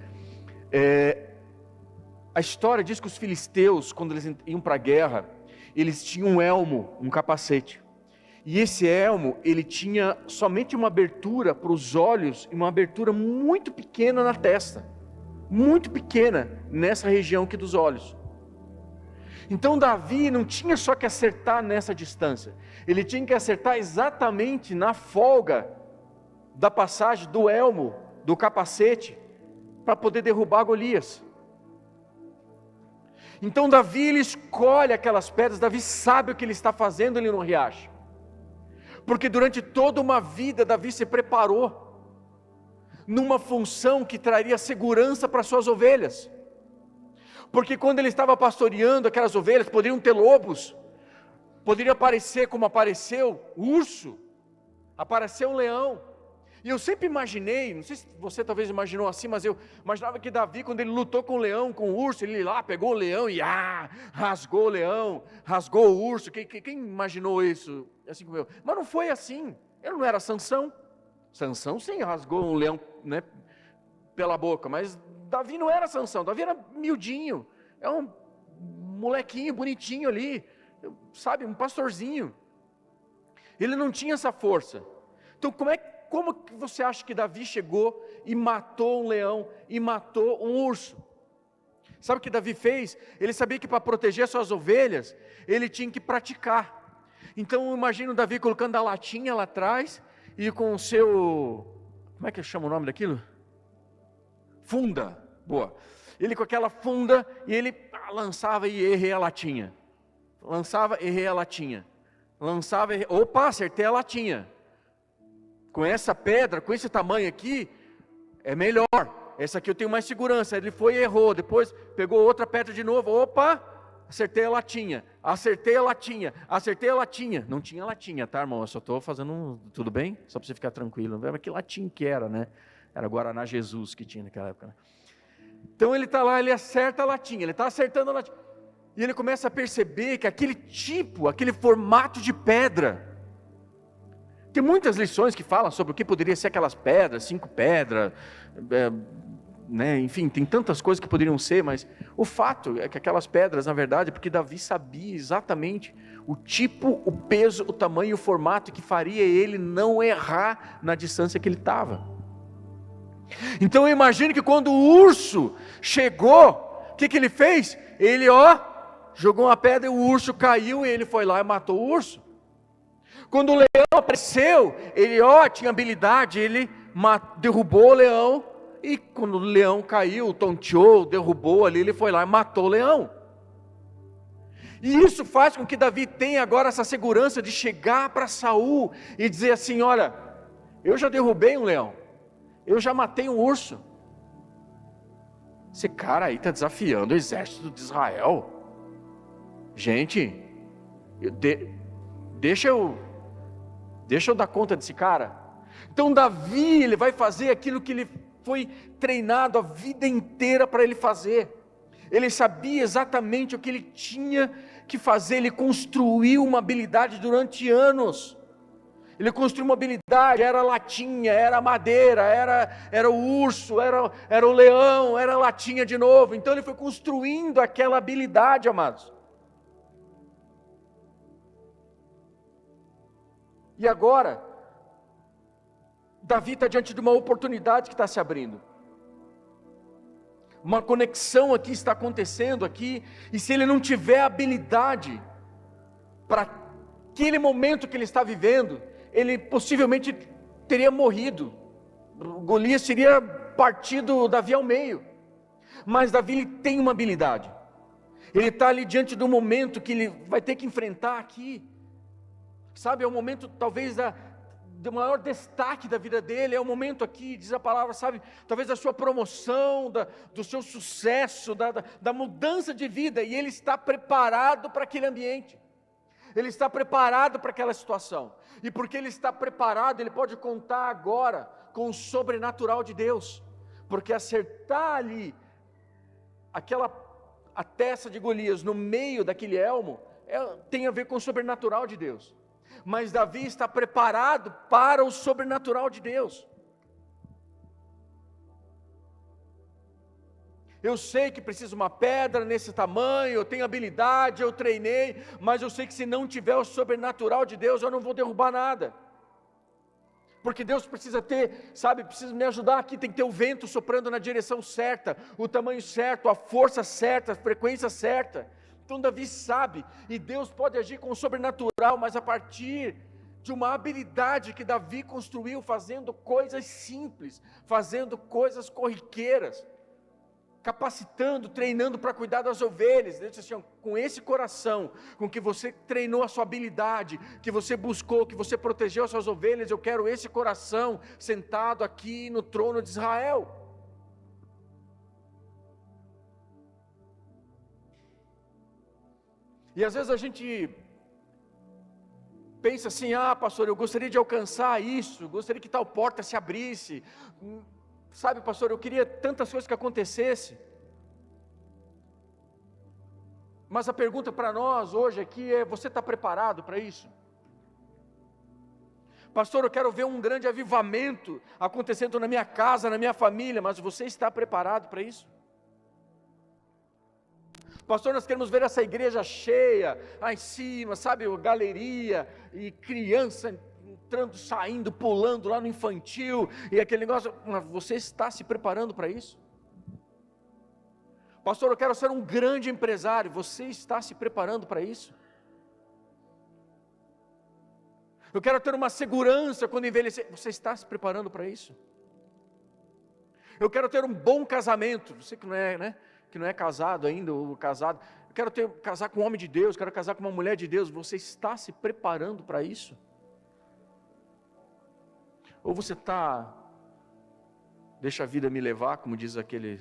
A história diz que os filisteus, quando eles iam para a guerra, eles tinham um elmo, um capacete. E esse elmo, ele tinha somente uma abertura para os olhos e uma abertura muito pequena na testa. Muito pequena nessa região aqui dos olhos. Então Davi não tinha só que acertar nessa distância. Ele tinha que acertar exatamente na folga da passagem do elmo, do capacete, para poder derrubar Golias. Então Davi, ele escolhe aquelas pedras. Davi sabe o que ele está fazendo ali no riacho. Porque durante toda uma vida, Davi se preparou numa função que traria segurança para suas ovelhas. Porque quando ele estava pastoreando aquelas ovelhas, poderiam ter lobos, poderia aparecer como apareceu urso, apareceu um leão. E eu sempre imaginei, não sei se você talvez imaginou assim, mas eu imaginava que Davi, quando ele lutou com o leão, com o urso, ele lá pegou o leão e rasgou o leão, rasgou o urso. Quem imaginou isso? Assim como eu. Mas não foi assim. Ele não era Sansão. Sansão sim rasgou um leão, né, pela boca, mas Davi não era Sansão. Davi era miudinho, é um molequinho bonitinho ali, sabe, um pastorzinho. Ele não tinha essa força. Então como que você acha que Davi chegou e matou um leão e matou um urso? Sabe o que Davi fez? Ele sabia que para proteger suas ovelhas, ele tinha que praticar. Então eu imagino Davi colocando a latinha lá atrás e com o seu, como é que chama o nome daquilo? Funda, boa. Ele com aquela funda e ele lançava e errei a latinha. Lançava, errei a latinha. Lançava, errei, opa, acertei a latinha. Com essa pedra, com esse tamanho aqui, é melhor. Essa aqui eu tenho mais segurança. Ele foi e errou. Depois pegou outra pedra de novo. Opa, acertei a latinha. Acertei a latinha. Acertei a latinha. Não tinha latinha, tá, irmão? Eu só estou fazendo tudo bem? Só para você ficar tranquilo. Mas que latinha que era, né? Era Guaraná Jesus que tinha naquela época, né? Então ele está lá, ele acerta a latinha. Ele está acertando a latinha. E ele começa a perceber que aquele formato de pedra. Tem muitas lições que falam sobre o que poderia ser aquelas pedras, 5 pedras, né? Enfim, tem tantas coisas que poderiam ser, mas o fato é que aquelas pedras, na verdade, porque Davi sabia exatamente o tipo, o peso, o tamanho e o formato que faria ele não errar na distância que ele estava. Então eu imagino que quando o urso chegou, o que ele fez? Ele jogou uma pedra e o urso caiu e ele foi lá e matou o urso. Quando o leão apareceu, ele tinha habilidade, ele derrubou o leão, e quando o leão caiu, tonteou, derrubou ali, ele foi lá e matou o leão. E isso faz com que Davi tenha agora essa segurança de chegar para Saul e dizer assim: olha, eu já derrubei um leão, eu já matei um urso. Esse cara aí está desafiando o exército de Israel. Gente, deixa eu dar conta desse cara. Então Davi, ele vai fazer aquilo que ele foi treinado a vida inteira para ele fazer. Ele sabia exatamente o que ele tinha que fazer. Ele construiu uma habilidade durante anos. Ele construiu uma habilidade, era latinha, era madeira, era o urso, era o leão, era a latinha de novo. Então ele foi construindo aquela habilidade, amados. E agora, Davi está diante de uma oportunidade que está se abrindo. Uma conexão aqui está acontecendo aqui, e se ele não tiver habilidade para aquele momento que ele está vivendo, ele possivelmente teria morrido. Golias teria partido Davi ao meio. Mas Davi ele tem uma habilidade. Ele está ali diante do momento que ele vai ter que enfrentar aqui. Sabe, é o momento talvez do maior destaque da vida dele, é o momento aqui, diz a palavra, sabe, talvez da sua promoção, do seu sucesso, da mudança de vida, e ele está preparado para aquele ambiente, ele está preparado para aquela situação, e porque ele está preparado, ele pode contar agora com o sobrenatural de Deus, porque acertar ali, a testa de Golias no meio daquele elmo, tem a ver com o sobrenatural de Deus. Mas Davi está preparado para o sobrenatural de Deus. Eu sei que precisa uma pedra nesse tamanho, eu tenho habilidade, eu treinei, mas eu sei que se não tiver o sobrenatural de Deus, eu não vou derrubar nada. Porque Deus precisa ter, sabe, precisa me ajudar aqui, tem que ter o vento soprando na direção certa, o tamanho certo, a força certa, a frequência certa. Então Davi sabe, e Deus pode agir com o sobrenatural, mas a partir de uma habilidade que Davi construiu, fazendo coisas simples, fazendo coisas corriqueiras, capacitando, treinando para cuidar das ovelhas. Deus disse assim, com esse coração, com que você treinou a sua habilidade, que você buscou, que você protegeu as suas ovelhas, eu quero esse coração sentado aqui no trono de Israel. E às vezes a gente pensa assim, pastor, eu gostaria de alcançar isso, gostaria que tal porta se abrisse, sabe, pastor, eu queria tantas coisas que acontecessem. Mas a pergunta para nós hoje aqui é, você está preparado para isso? Pastor, eu quero ver um grande avivamento acontecendo na minha casa, na minha família, mas você está preparado para isso? Pastor, nós queremos ver essa igreja cheia, lá em cima, sabe, galeria, e criança entrando, saindo, pulando lá no infantil, e aquele negócio, mas você está se preparando para isso? Pastor, eu quero ser um grande empresário, você está se preparando para isso? Eu quero ter uma segurança quando envelhecer, você está se preparando para isso? Eu quero ter um bom casamento, você que não é, né? Que não é casado ainda, ou casado, eu quero casar com um homem de Deus, quero casar com uma mulher de Deus, você está se preparando para isso? Ou você está, deixa a vida me levar, como diz aquele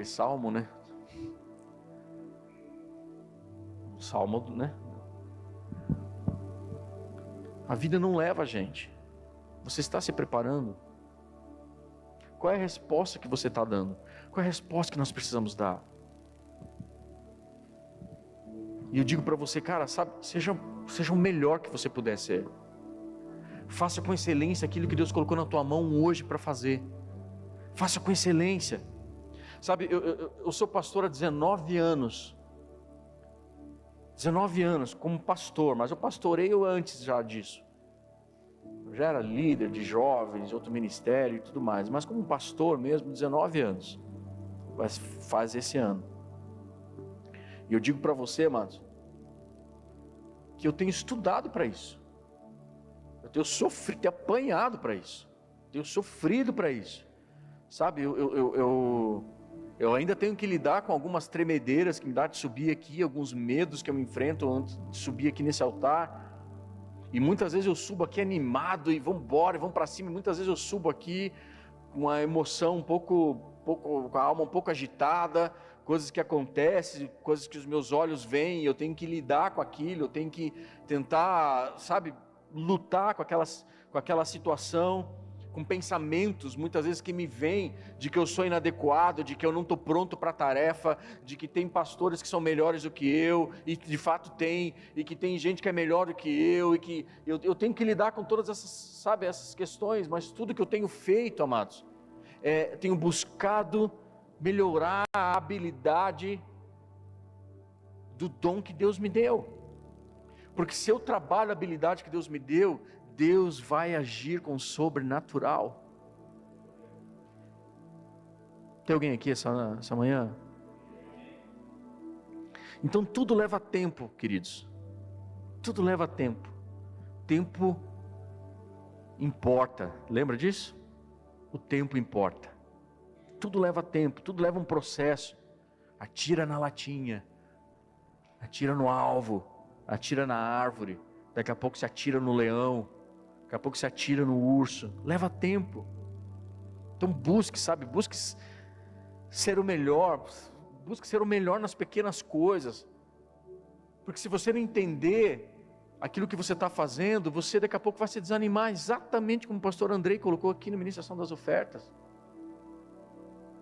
salmo, né? O salmo, né? A vida não leva a gente, você está se preparando? Qual é a resposta que você está dando? Qual é a resposta que nós precisamos dar? E eu digo para você, cara, sabe, seja o melhor que você puder ser. Faça com excelência aquilo que Deus colocou na tua mão hoje para fazer. Faça com excelência. Sabe, eu sou pastor há 19 anos. 19 anos como pastor, mas eu pastoreio antes já disso. Eu já era líder de jovens, outro ministério e tudo mais, mas como pastor mesmo, 19 anos, faz esse ano. E eu digo para você, amados, que eu tenho estudado para isso, eu tenho sofrido, tenho apanhado para isso, tenho sofrido para isso, sabe, eu ainda tenho que lidar com algumas tremedeiras que me dá de subir aqui, alguns medos que eu me enfrento antes de subir aqui nesse altar. E muitas vezes eu subo aqui animado e vamos embora, vamos para cima. E muitas vezes eu subo aqui com a emoção um pouco, com a alma um pouco agitada, coisas que acontecem, coisas que os meus olhos veem, eu tenho que lidar com aquilo, eu tenho que tentar, sabe, lutar com aquela situação. com pensamentos, muitas vezes que me vêm, de que eu sou inadequado, de que eu não estou pronto para a tarefa, de que tem pastores que são melhores do que eu, e de fato tem, e que tem gente que é melhor do que eu, e que eu tenho que lidar com todas essas, sabe, essas questões, mas tudo que eu tenho feito, amados, tenho buscado melhorar a habilidade do dom que Deus me deu, porque se eu trabalho a habilidade que Deus me deu, Deus vai agir com o sobrenatural. Tem alguém aqui essa manhã? Então tudo leva tempo, queridos. Tudo leva tempo. Tempo importa. Lembra disso? O tempo importa. Tudo leva tempo, tudo leva um processo. Atira na latinha, atira no alvo, atira na árvore. Daqui a pouco se atira no leão. Daqui a pouco se atira no urso. Leva tempo. Então busque ser o melhor. Busque ser o melhor nas pequenas coisas. Porque se você não entender aquilo que você está fazendo, você daqui a pouco vai se desanimar, exatamente como o pastor Andrei colocou aqui na ministração das ofertas.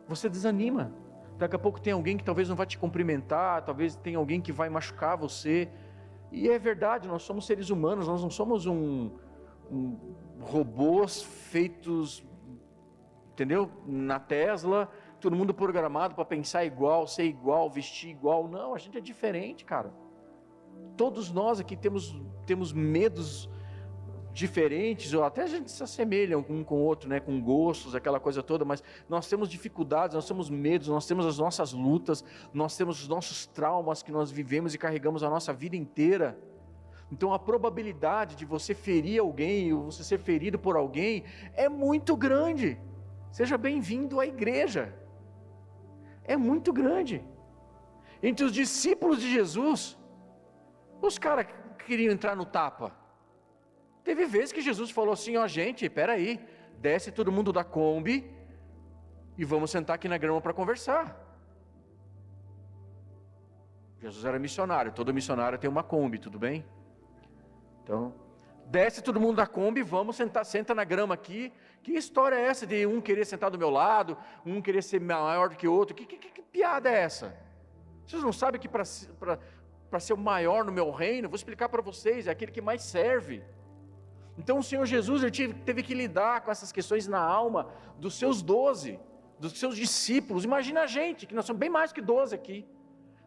Você desanima. Daqui a pouco tem alguém que talvez não vai te cumprimentar, talvez tem alguém que vai machucar você. E é verdade, nós somos seres humanos, nós não somos robôs feitos, entendeu? Na Tesla, todo mundo programado para pensar igual, ser igual, vestir igual. Não, a gente é diferente, cara. Todos nós aqui temos medos diferentes, ou até a gente se assemelha um com o outro, né? Com gostos, aquela coisa toda, mas nós temos dificuldades, nós temos medos, nós temos as nossas lutas, nós temos os nossos traumas que nós vivemos e carregamos a nossa vida inteira. Então a probabilidade de você ferir alguém, ou você ser ferido por alguém, é muito grande. Seja bem-vindo à igreja. É muito grande. Entre os discípulos de Jesus, os caras queriam entrar no tapa. Teve vezes que Jesus falou assim: ó, gente, peraí, desce todo mundo da Kombi e vamos sentar aqui na grama para conversar. Jesus era missionário, todo missionário tem uma Kombi, tudo bem? Então, desce todo mundo da Kombi, vamos sentar, senta na grama aqui. Que história é essa de um querer sentar do meu lado, um querer ser maior do que o outro? Que piada é essa? Vocês não sabem que para ser o maior no meu reino, vou explicar para vocês, é aquele que mais serve. Então o Senhor Jesus ele teve que lidar com essas questões na alma dos seus 12, dos seus discípulos. Imagina a gente, que nós somos bem mais que 12 aqui.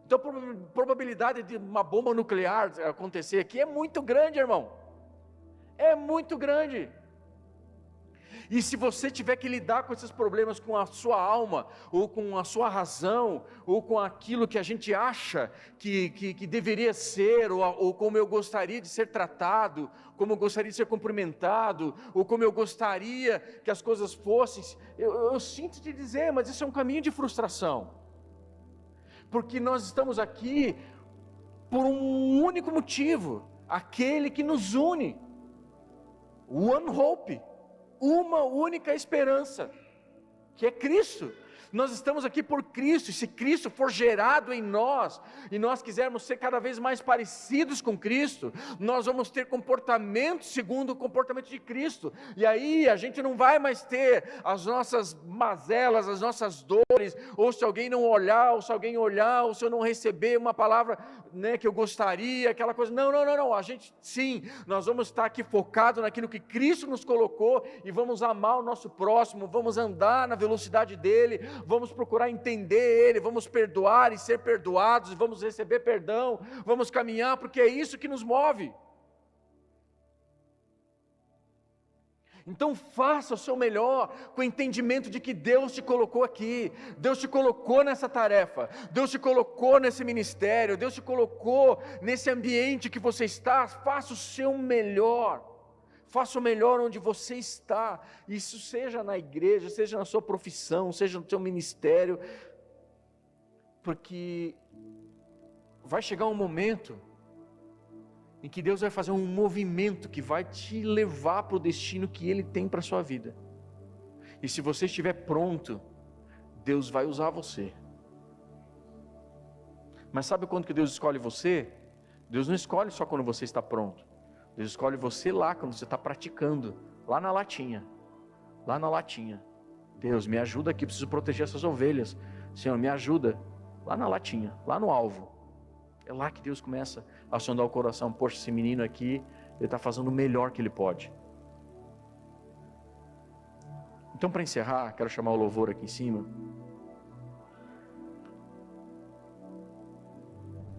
Então a probabilidade de uma bomba nuclear acontecer aqui é muito grande, irmão. É muito grande. E se você tiver que lidar com esses problemas com a sua alma, ou com a sua razão, ou com aquilo que a gente acha que deveria ser, ou como eu gostaria de ser tratado, como eu gostaria de ser cumprimentado, ou como eu gostaria que as coisas fossem, eu sinto te dizer, mas isso é um caminho de frustração. Porque nós estamos aqui por um único motivo, aquele que nos une, one hope, uma única esperança, que é Cristo. Nós estamos aqui por Cristo, e se Cristo for gerado em nós, e nós quisermos ser cada vez mais parecidos com Cristo, nós vamos ter comportamento segundo o comportamento de Cristo, e aí a gente não vai mais ter as nossas mazelas, as nossas dores, ou se alguém não olhar, ou se alguém olhar, ou se eu não receber uma palavra, né, que eu gostaria, aquela coisa, não, a gente sim, nós vamos estar aqui focado naquilo que Cristo nos colocou, e vamos amar o nosso próximo, vamos andar na velocidade dele, vamos procurar entender Ele, vamos perdoar e ser perdoados, vamos receber perdão, vamos caminhar, porque é isso que nos move. Então faça o seu melhor, com o entendimento de que Deus te colocou aqui, Deus te colocou nessa tarefa, Deus te colocou nesse ministério, Deus te colocou nesse ambiente que você está. Faça o seu melhor. Faça o melhor onde você está, isso seja na igreja, seja na sua profissão, seja no seu ministério, porque vai chegar um momento em que Deus vai fazer um movimento que vai te levar para o destino que Ele tem para a sua vida, e se você estiver pronto, Deus vai usar você. Mas sabe quando que Deus escolhe você? Deus não escolhe só quando você está pronto. Deus escolhe você lá, quando você está praticando, lá na latinha. lá na latinha. Deus, me ajuda aqui, preciso proteger essas ovelhas. Senhor, me ajuda lá na latinha, lá no alvo. É lá que Deus começa a sondar o coração. Poxa, esse menino aqui, ele está fazendo o melhor que ele pode. Então, para encerrar, quero chamar o louvor aqui em cima.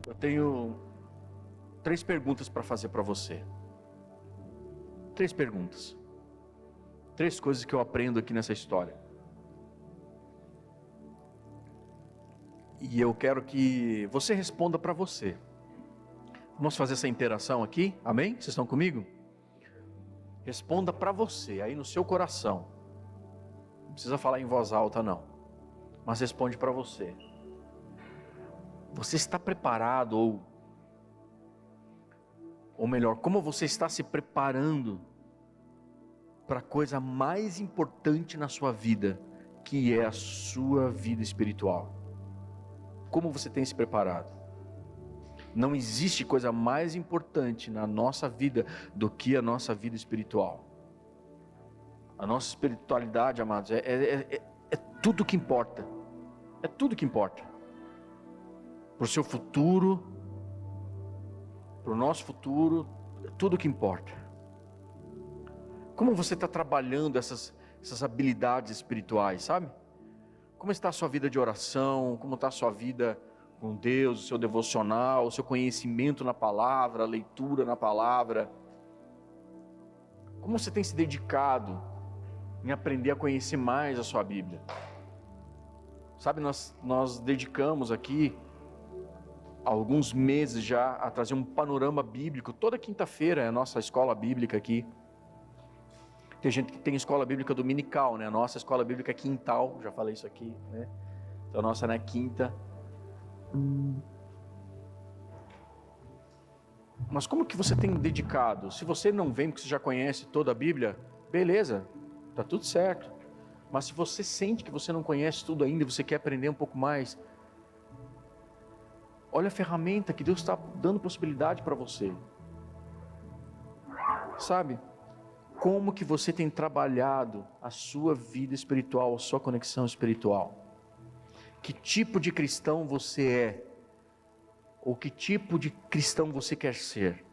Eu tenho 3 perguntas para fazer para você. 3 perguntas. 3 coisas que eu aprendo aqui nessa história. E eu quero que você responda para você. Vamos fazer essa interação aqui? Amém? Vocês estão comigo? Responda para você, aí no seu coração. Não precisa falar em voz alta não. Mas responde para você. Você está preparado ou melhor, como você está se preparando para a coisa mais importante na sua vida, que é a sua vida espiritual? Como você tem se preparado? Não existe coisa mais importante na nossa vida do que a nossa vida espiritual. A nossa espiritualidade, amados, é tudo que importa. É tudo que importa. Para o seu futuro, para o nosso futuro, é tudo que importa. Como você está trabalhando essas habilidades espirituais, sabe? Como está a sua vida de oração? Como está a sua vida com Deus, o seu devocional, o seu conhecimento na palavra, a leitura na palavra? Como você tem se dedicado em aprender a conhecer mais a sua Bíblia? Sabe, nós dedicamos aqui alguns meses já a trazer um panorama bíblico. Toda quinta-feira é a nossa escola bíblica aqui. Tem gente que tem escola bíblica dominical, né? A nossa escola bíblica é quintal, já falei isso aqui, né? Então a nossa é quinta. Mas como que você tem dedicado? Se você não vem porque você já conhece toda a Bíblia, beleza, tá tudo certo. Mas se você sente que você não conhece tudo ainda e você quer aprender um pouco mais, olha a ferramenta que Deus está dando possibilidade para você. Sabe? Como que você tem trabalhado a sua vida espiritual, a sua conexão espiritual? Que tipo de cristão você é? Ou que tipo de cristão você quer ser?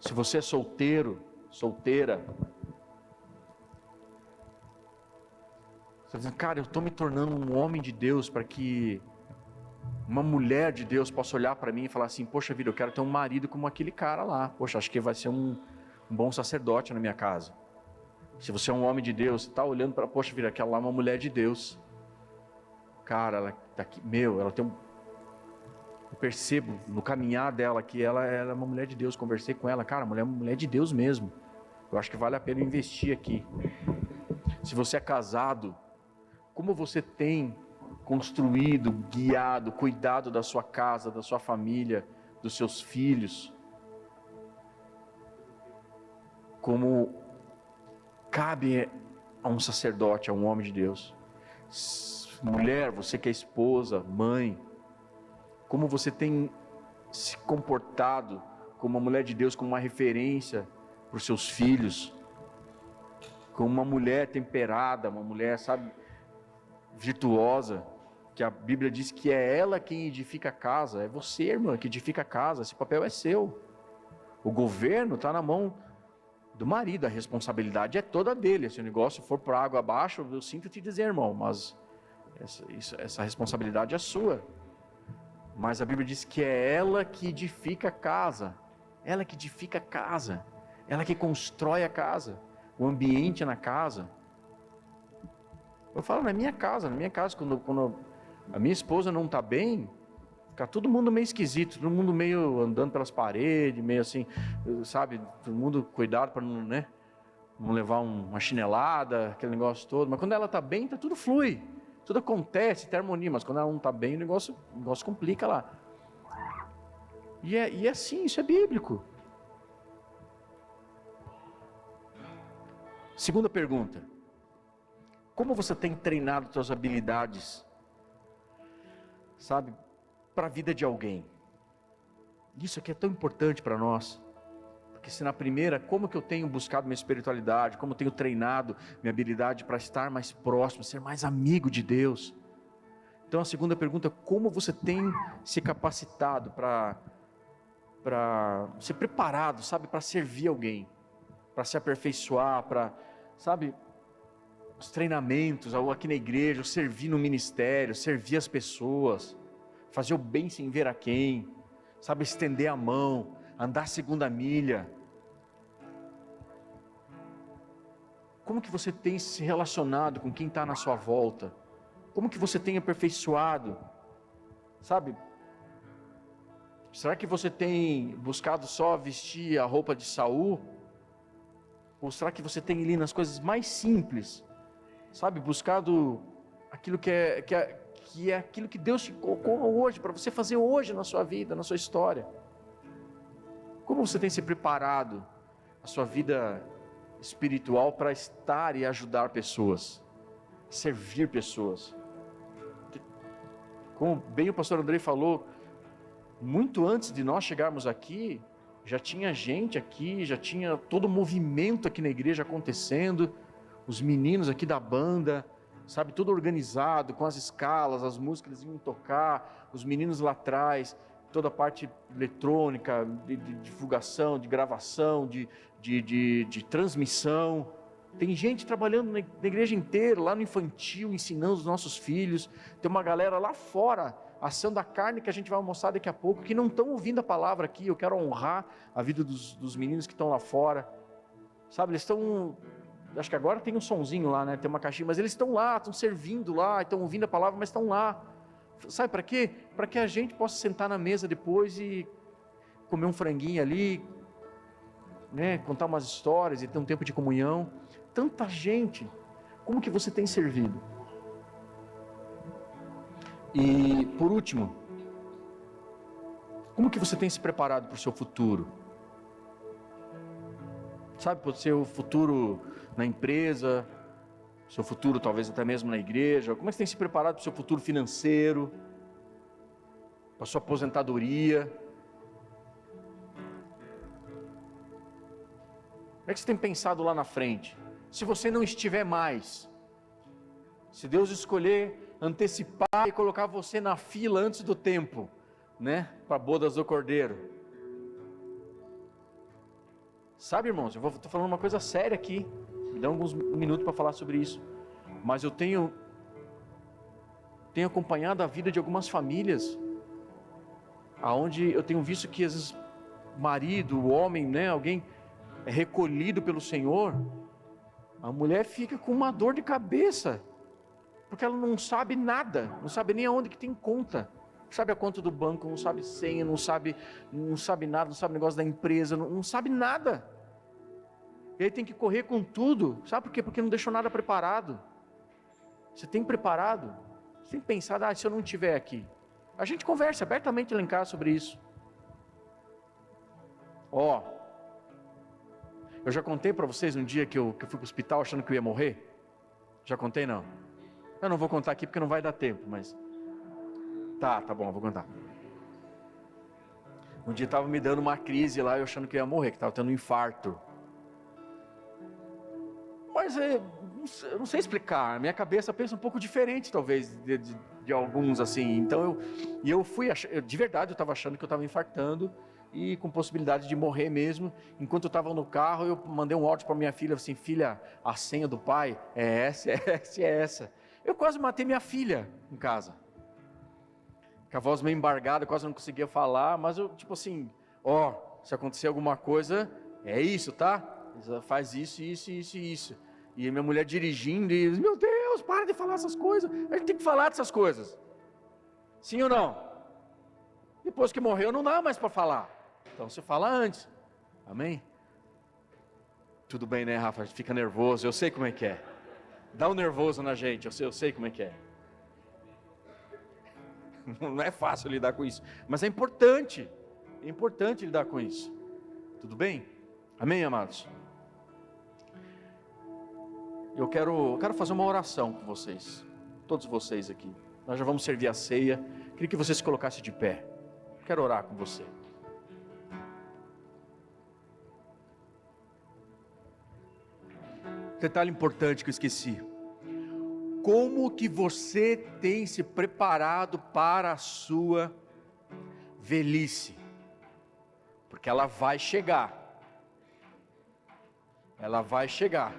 Se você é solteiro, solteira, você diz, cara, eu estou me tornando um homem de Deus para que uma mulher de Deus possa olhar para mim e falar assim, poxa vida, eu quero ter um marido como aquele cara lá. Poxa, acho que vai ser um bom sacerdote na minha casa. Se você é um homem de Deus, você está olhando para, poxa vida, aquela lá é uma mulher de Deus. Cara, ela tá aqui, ela tem eu percebo no caminhar dela que ela é uma mulher de Deus. Conversei com ela, cara, mulher de Deus mesmo. Eu acho que vale a pena investir aqui. Se você é casado, como você tem construído, guiado, cuidado da sua casa, da sua família, dos seus filhos, como cabe a um sacerdote, a um homem de Deus. Mulher, você que é esposa, mãe, como você tem se comportado como uma mulher de Deus, como uma referência para os seus filhos, como uma mulher temperada, uma mulher, sabe, virtuosa, que a Bíblia diz que é ela quem edifica a casa. É você, irmã, que edifica a casa. Esse papel é seu. O governo está na mão do marido, a responsabilidade é toda dele. Se o negócio for para água abaixo, eu sinto te dizer, irmão, mas essa responsabilidade é sua. Mas a Bíblia diz que é ela que edifica a casa. Ela que edifica a casa. Ela que constrói a casa, o ambiente na casa. Eu falo na minha casa, quando a minha esposa não está bem, fica todo mundo meio esquisito, todo mundo meio andando pelas paredes, meio assim, sabe, todo mundo cuidado para não, né, não levar uma chinelada, aquele negócio todo. Mas quando ela está bem, tudo flui, tudo acontece, tem harmonia. Mas quando ela não está bem, o negócio complica lá. E é assim, isso é bíblico. Segunda pergunta: como você tem treinado suas habilidades, sabe, para a vida de alguém? Isso aqui é tão importante para nós. Porque se na primeira, como que eu tenho buscado minha espiritualidade, como eu tenho treinado minha habilidade para estar mais próximo, ser mais amigo de Deus. Então a segunda pergunta, como você tem se capacitado para ser preparado, sabe, para servir alguém, para se aperfeiçoar, para, sabe, os treinamentos, aqui na igreja, servir no ministério, servir as pessoas, fazer o bem sem ver a quem, sabe, estender a mão, andar a segunda milha. Como que você tem se relacionado com quem está na sua volta? Como que você tem aperfeiçoado? Sabe? Será que você tem buscado só vestir a roupa de Saul? Ou será que você tem ali nas coisas mais simples, sabe, buscado aquilo que é aquilo que Deus te colocou hoje, para você fazer hoje na sua vida, na sua história? Como você tem se preparado a sua vida espiritual para estar e ajudar pessoas, servir pessoas? Como bem o pastor Andrei falou, muito antes de nós chegarmos aqui, já tinha gente aqui, já tinha todo o movimento aqui na igreja acontecendo, os meninos aqui da banda, sabe, tudo organizado, com as escalas, as músicas eles iam tocar, os meninos lá atrás, toda a parte eletrônica, de divulgação, de gravação, de transmissão. Tem gente trabalhando na igreja inteira, lá no infantil, ensinando os nossos filhos. Tem uma galera lá fora, assando a carne que a gente vai almoçar daqui a pouco, que não estão ouvindo a palavra aqui. Eu quero honrar a vida dos meninos que estão lá fora. Sabe, eles estão... Acho que agora tem um sonzinho lá, né? Tem uma caixinha, mas eles estão lá, estão servindo lá, estão ouvindo a palavra, mas estão lá. Sabe para quê? Para que a gente possa sentar na mesa depois e comer um franguinho ali, né? Contar umas histórias e ter um tempo de comunhão. Tanta gente, como que você tem servido? E por último, como que você tem se preparado para o seu futuro? Sabe, pode ser o futuro na empresa, seu futuro talvez até mesmo na igreja. Como é que você tem se preparado para o seu futuro financeiro, para a sua aposentadoria? Como é que você tem pensado lá na frente? Se você não estiver mais, se Deus escolher antecipar e colocar você na fila antes do tempo, né, para bodas do Cordeiro. Sabe, irmãos, eu estou falando uma coisa séria aqui, me dá alguns minutos para falar sobre isso, mas eu tenho acompanhado a vida de algumas famílias, aonde eu tenho visto que às vezes o marido, o homem, né, alguém é recolhido pelo Senhor, a mulher fica com uma dor de cabeça, porque ela não sabe nada, não sabe nem aonde que tem conta, não sabe a conta do banco, não sabe senha, não sabe nada, não sabe o negócio da empresa, não sabe nada, e aí tem que correr com tudo, sabe por quê? Porque não deixou nada preparado. Você tem preparado? Você tem pensado, se eu não estiver aqui, a gente conversa abertamente lá em casa sobre isso. Eu já contei para vocês um dia que eu fui para o hospital achando que eu ia morrer? Já contei, não? Eu não vou contar aqui porque não vai dar tempo, mas... Tá bom, eu vou contar. Um dia estava me dando uma crise lá, eu achando que eu ia morrer, que estava tendo um infarto. Mas eu não sei explicar, a minha cabeça pensa um pouco diferente, talvez, de alguns, assim. Então eu fui, de verdade, eu estava achando que eu estava infartando, e com possibilidade de morrer mesmo. Enquanto eu estava no carro, eu mandei um áudio para minha filha, assim, filha, a senha do pai é essa. Eu quase matei minha filha em casa, com a voz meio embargada, quase não conseguia falar, mas eu, tipo assim, se acontecer alguma coisa, é isso, tá? Faz isso. E minha mulher dirigindo, e meu Deus, para de falar essas coisas, a gente tem que falar dessas coisas, sim ou não? Depois que morreu não dá mais para falar, então você fala antes, amém? Tudo bem, né, Rafa? A gente fica nervoso, eu sei como é que é, dá um nervoso na gente, eu sei como é que é. Não é fácil lidar com isso, mas é importante lidar com isso, tudo bem? Amém, amados? Eu quero fazer uma oração com vocês, todos vocês aqui. Nós já vamos servir a ceia. Queria que você se colocasse de pé. Quero orar com você. detalhe importante que eu esqueci. Como que você tem se preparado para a sua velhice? Porque ela vai chegar. Ela vai chegar.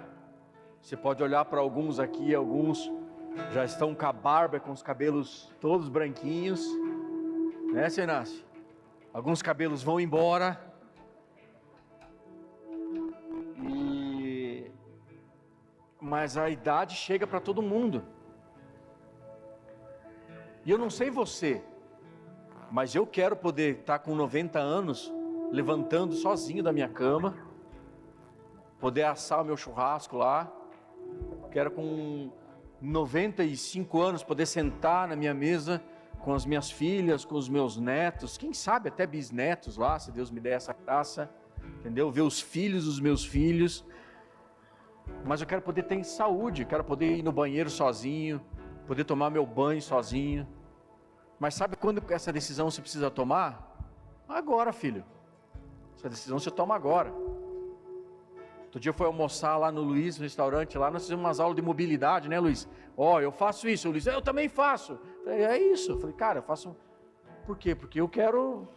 Você pode olhar para alguns aqui, alguns já estão com a barba, com os cabelos todos branquinhos, né, seu Inácio? Alguns cabelos vão embora. Mas a idade chega para todo mundo. E eu não sei você, mas eu quero poder estar com 90 anos, levantando sozinho da minha cama, poder assar o meu churrasco lá. Quero com 95 anos poder sentar na minha mesa com as minhas filhas, com os meus netos, quem sabe até bisnetos lá, se Deus me der essa graça, entendeu? Ver os filhos dos meus filhos. Mas eu quero poder ter saúde, quero poder ir no banheiro sozinho, poder tomar meu banho sozinho. Mas sabe quando essa decisão você precisa tomar? Agora, filho. Essa decisão você toma agora. Outro dia eu fui almoçar lá no Luiz, no restaurante lá, nós fizemos umas aulas de mobilidade, né, Luiz? Eu faço isso. O Luiz, eu também faço. É isso. Eu falei, cara, eu faço... Por quê? Porque eu quero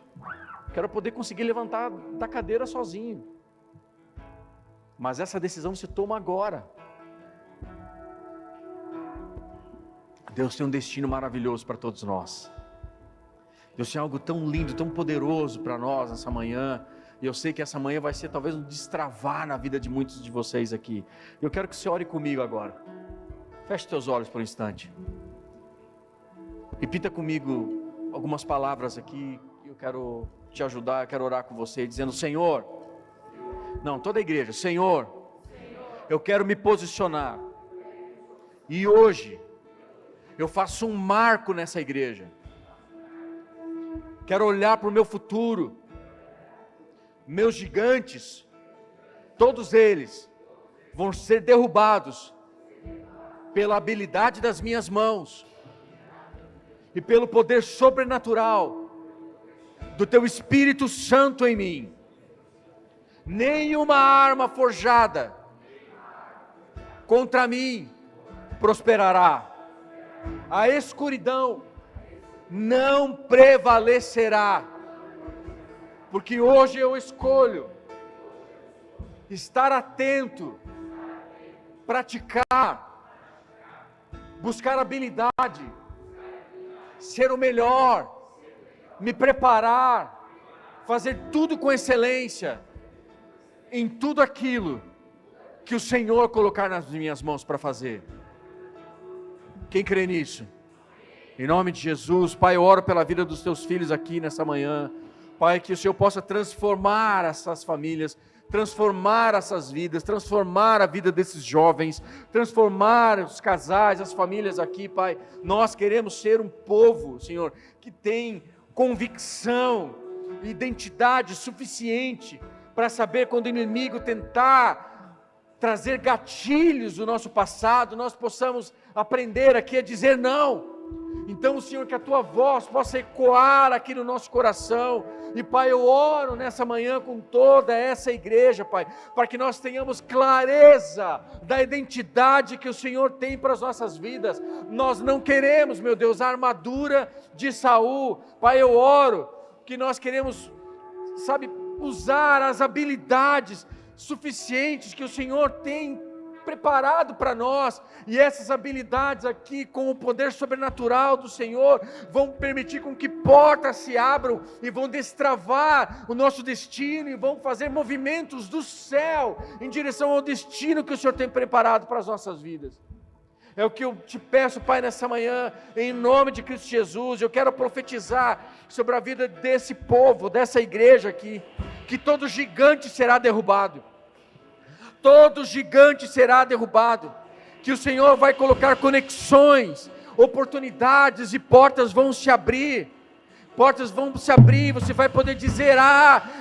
poder conseguir levantar da cadeira sozinho. Mas essa decisão se toma agora. Deus tem um destino maravilhoso para todos nós. Deus tem algo tão lindo, tão poderoso para nós nessa manhã. E eu sei que essa manhã vai ser talvez um destravar na vida de muitos de vocês aqui. Eu quero que você ore comigo agora. Feche teus olhos por um instante. Repita comigo algumas palavras aqui. Eu quero te ajudar, eu quero orar com você, dizendo: Senhor... Não, toda a igreja. Senhor, eu quero me posicionar. E hoje, eu faço um marco nessa igreja. Quero olhar para o meu futuro. Meus gigantes, todos eles, vão ser derrubados pela habilidade das minhas mãos e pelo poder sobrenatural do Teu Espírito Santo em mim. Nenhuma arma forjada contra mim prosperará. A escuridão não prevalecerá. Porque hoje eu escolho estar atento, praticar, buscar habilidade, ser o melhor, me preparar, fazer tudo com excelência, em tudo aquilo que o Senhor colocar nas minhas mãos para fazer. Quem crê nisso? Em nome de Jesus, Pai, eu oro pela vida dos Teus filhos aqui nessa manhã. Pai, que o Senhor possa transformar essas famílias, transformar essas vidas, transformar a vida desses jovens, transformar os casais, as famílias aqui, Pai. Nós queremos ser um povo, Senhor, que tem convicção, identidade suficiente para saber quando o inimigo tentar trazer gatilhos do nosso passado, nós possamos aprender aqui a dizer não. Então, Senhor, que a Tua voz possa ecoar aqui no nosso coração. E Pai, eu oro nessa manhã com toda essa igreja, Pai, para que nós tenhamos clareza da identidade que o Senhor tem para as nossas vidas. Nós não queremos, meu Deus, a armadura de Saul. Pai, eu oro que nós queremos, usar as habilidades suficientes que o Senhor tem preparado para nós, e essas habilidades aqui, com o poder sobrenatural do Senhor, vão permitir com que portas se abram, e vão destravar o nosso destino, e vão fazer movimentos do céu, em direção ao destino que o Senhor tem preparado para as nossas vidas. É o que eu te peço, Pai, nessa manhã, em nome de Cristo Jesus. Eu quero profetizar sobre a vida desse povo, dessa igreja aqui, que todo gigante será derrubado. Todo gigante será derrubado, que o Senhor vai colocar conexões, oportunidades e portas vão se abrir, você vai poder dizer: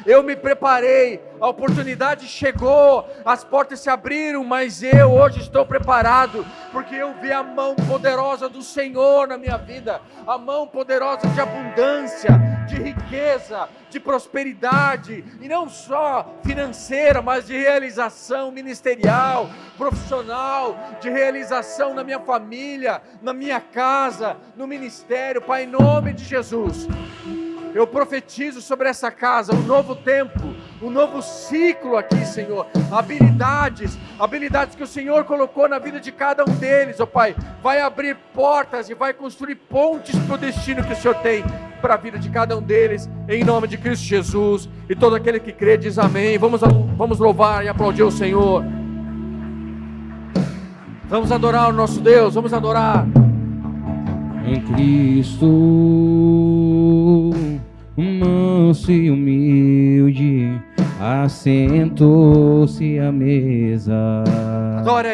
eu me preparei, a oportunidade chegou, as portas se abriram, mas eu hoje estou preparado, porque eu vi a mão poderosa do Senhor na minha vida, a mão poderosa de abundância, de riqueza, de prosperidade, e não só financeira, mas de realização ministerial, profissional, de realização na minha família, na minha casa, no ministério. Pai, em nome de Jesus, eu profetizo sobre essa casa um novo tempo, um novo ciclo aqui, Senhor. Habilidades que o Senhor colocou na vida de cada um deles, ó Pai, vai abrir portas e vai construir pontes para o destino que o Senhor tem para a vida de cada um deles, em nome de Cristo Jesus. E todo aquele que crê diz amém. Vamos louvar e aplaudir o Senhor. Vamos adorar o nosso Deus, vamos adorar. Em Cristo, manso e humilde, assentou-se à mesa. Adora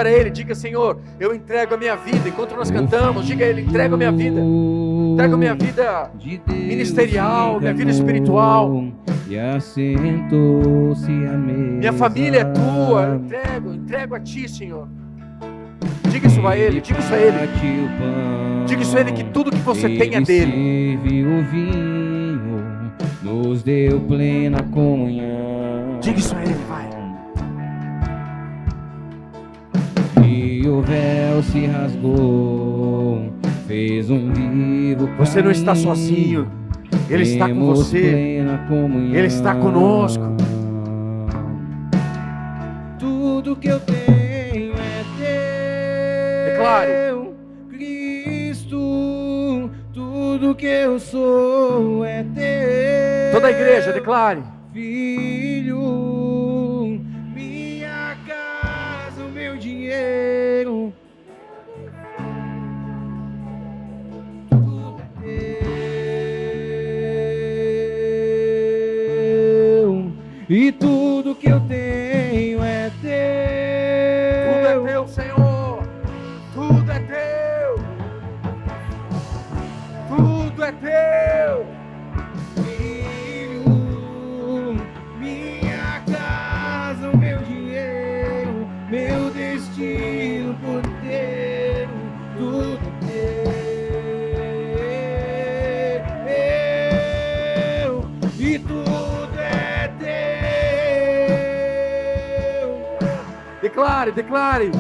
Ele, diga: Senhor, eu entrego a minha vida. Enquanto nós cantamos, diga a Ele: entrego a minha vida, entrego a minha vida ministerial, minha vida espiritual, e assentou-se à mesa. Minha família é tua, eu entrego a Ti, Senhor. Diga isso a Ele, diga isso a Ele. Diga isso a Ele, que tudo que você tem é dele. Serviu o vinho, nos deu plena comunhão. Diga isso a Ele, vai. E o véu se rasgou, fez um vivo caminho. Você não está sozinho, Ele está com você, Ele está conosco. Tudo que eu tenho é teu. Declare. Cristo, tudo que eu sou é teu. Toda a igreja, declare. Filho, minha casa, o meu dinheiro, tudo é teu. E tudo que eu tenho é teu. Tudo é teu, Senhor. Tudo é teu. Tudo é teu. Filho, minha casa, o meu dinheiro, meu destino por inteiro, tudo teu. E tudo é teu. Declare, declare.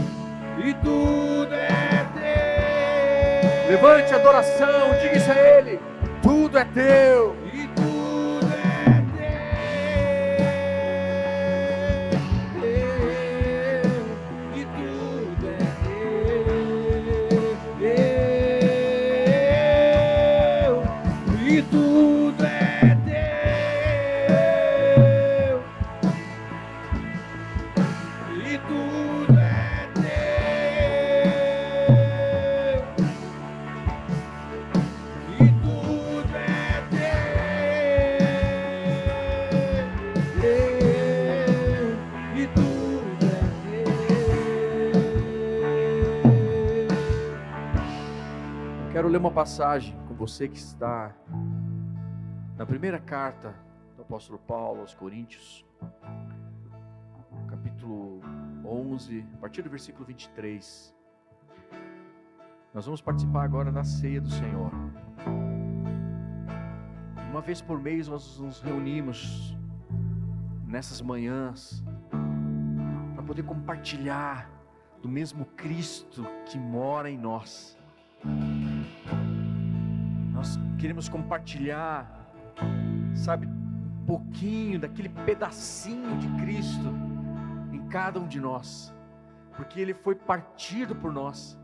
E tudo é teu. Levante a adoração, diga isso a Ele. Tudo é teu. E tudo é teu. E tudo é teu. E tudo é teu. E tudo é teu. E tudo é teu. E tudo é teu. Quero ler uma passagem com você que está na primeira carta do apóstolo Paulo aos Coríntios, capítulo 11, a partir do versículo 23. Nós vamos participar agora da ceia do Senhor. Uma vez por mês nós nos reunimos nessas manhãs para poder compartilhar do mesmo Cristo que mora em nós. Nós queremos compartilhar, sabe, um pouquinho daquele pedacinho de Cristo em cada um de nós, porque Ele foi partido por nós,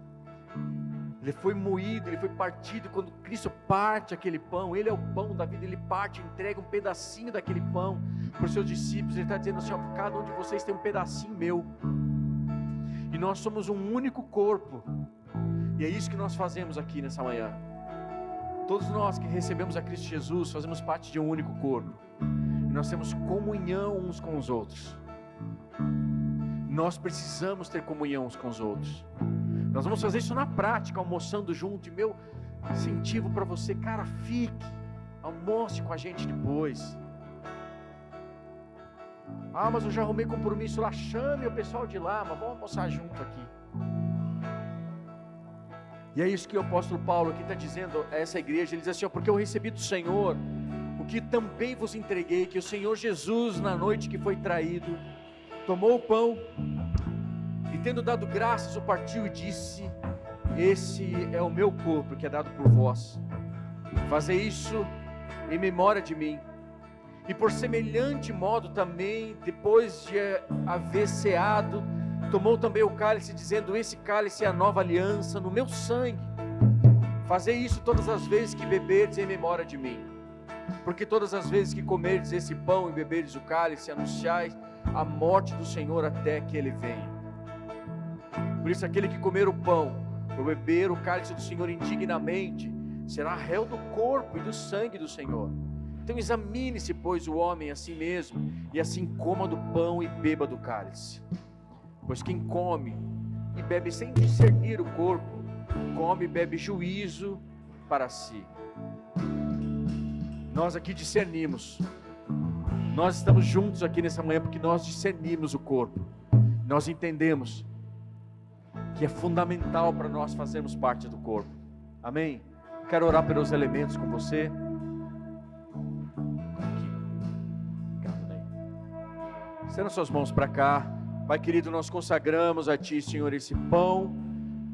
Ele foi moído, Ele foi partido. Quando Cristo parte aquele pão, Ele é o pão da vida, Ele parte, entrega um pedacinho daquele pão para os seus discípulos. Ele está dizendo assim: ó, cada um de vocês tem um pedacinho meu, e nós somos um único corpo. E é isso que nós fazemos aqui nessa manhã. Todos nós que recebemos a Cristo Jesus fazemos parte de um único corpo, e nós temos comunhão uns com os outros. Nós precisamos ter comunhão uns com os outros. Nós vamos fazer isso na prática, almoçando junto. E meu incentivo para você, cara, fique, almoce com a gente depois. Ah, mas eu já arrumei compromisso lá. Chame o pessoal de lá, mas vamos almoçar junto aqui. E é isso que o apóstolo Paulo aqui está dizendo a essa igreja. Ele diz assim: porque eu recebi do Senhor o que também vos entreguei, que o Senhor Jesus, na noite que foi traído, tomou o pão e, tendo dado graças, o partiu e disse: esse é o meu corpo que é dado por vós, fazei isso em memória de mim. E por semelhante modo também, depois de haver ceado, tomou também o cálice, dizendo: esse cálice é a nova aliança no meu sangue, fazei isso todas as vezes que beberdes em memória de mim. Porque todas as vezes que comerdes esse pão e beberdes o cálice, anunciais a morte do Senhor até que Ele venha. Por isso, aquele que comer o pão ou beber o cálice do Senhor indignamente, será réu do corpo e do sangue do Senhor. Então examine-se, pois, o homem a si mesmo, e assim coma do pão e beba do cálice. Pois quem come e bebe sem discernir o corpo, come e bebe juízo para si. Nós aqui discernimos, nós estamos juntos aqui nessa manhã porque nós discernimos o corpo, nós entendemos que é fundamental para nós fazermos parte do corpo, amém? Quero orar pelos elementos com você. Estenda suas mãos para cá. Pai querido, nós consagramos a Ti, Senhor, esse pão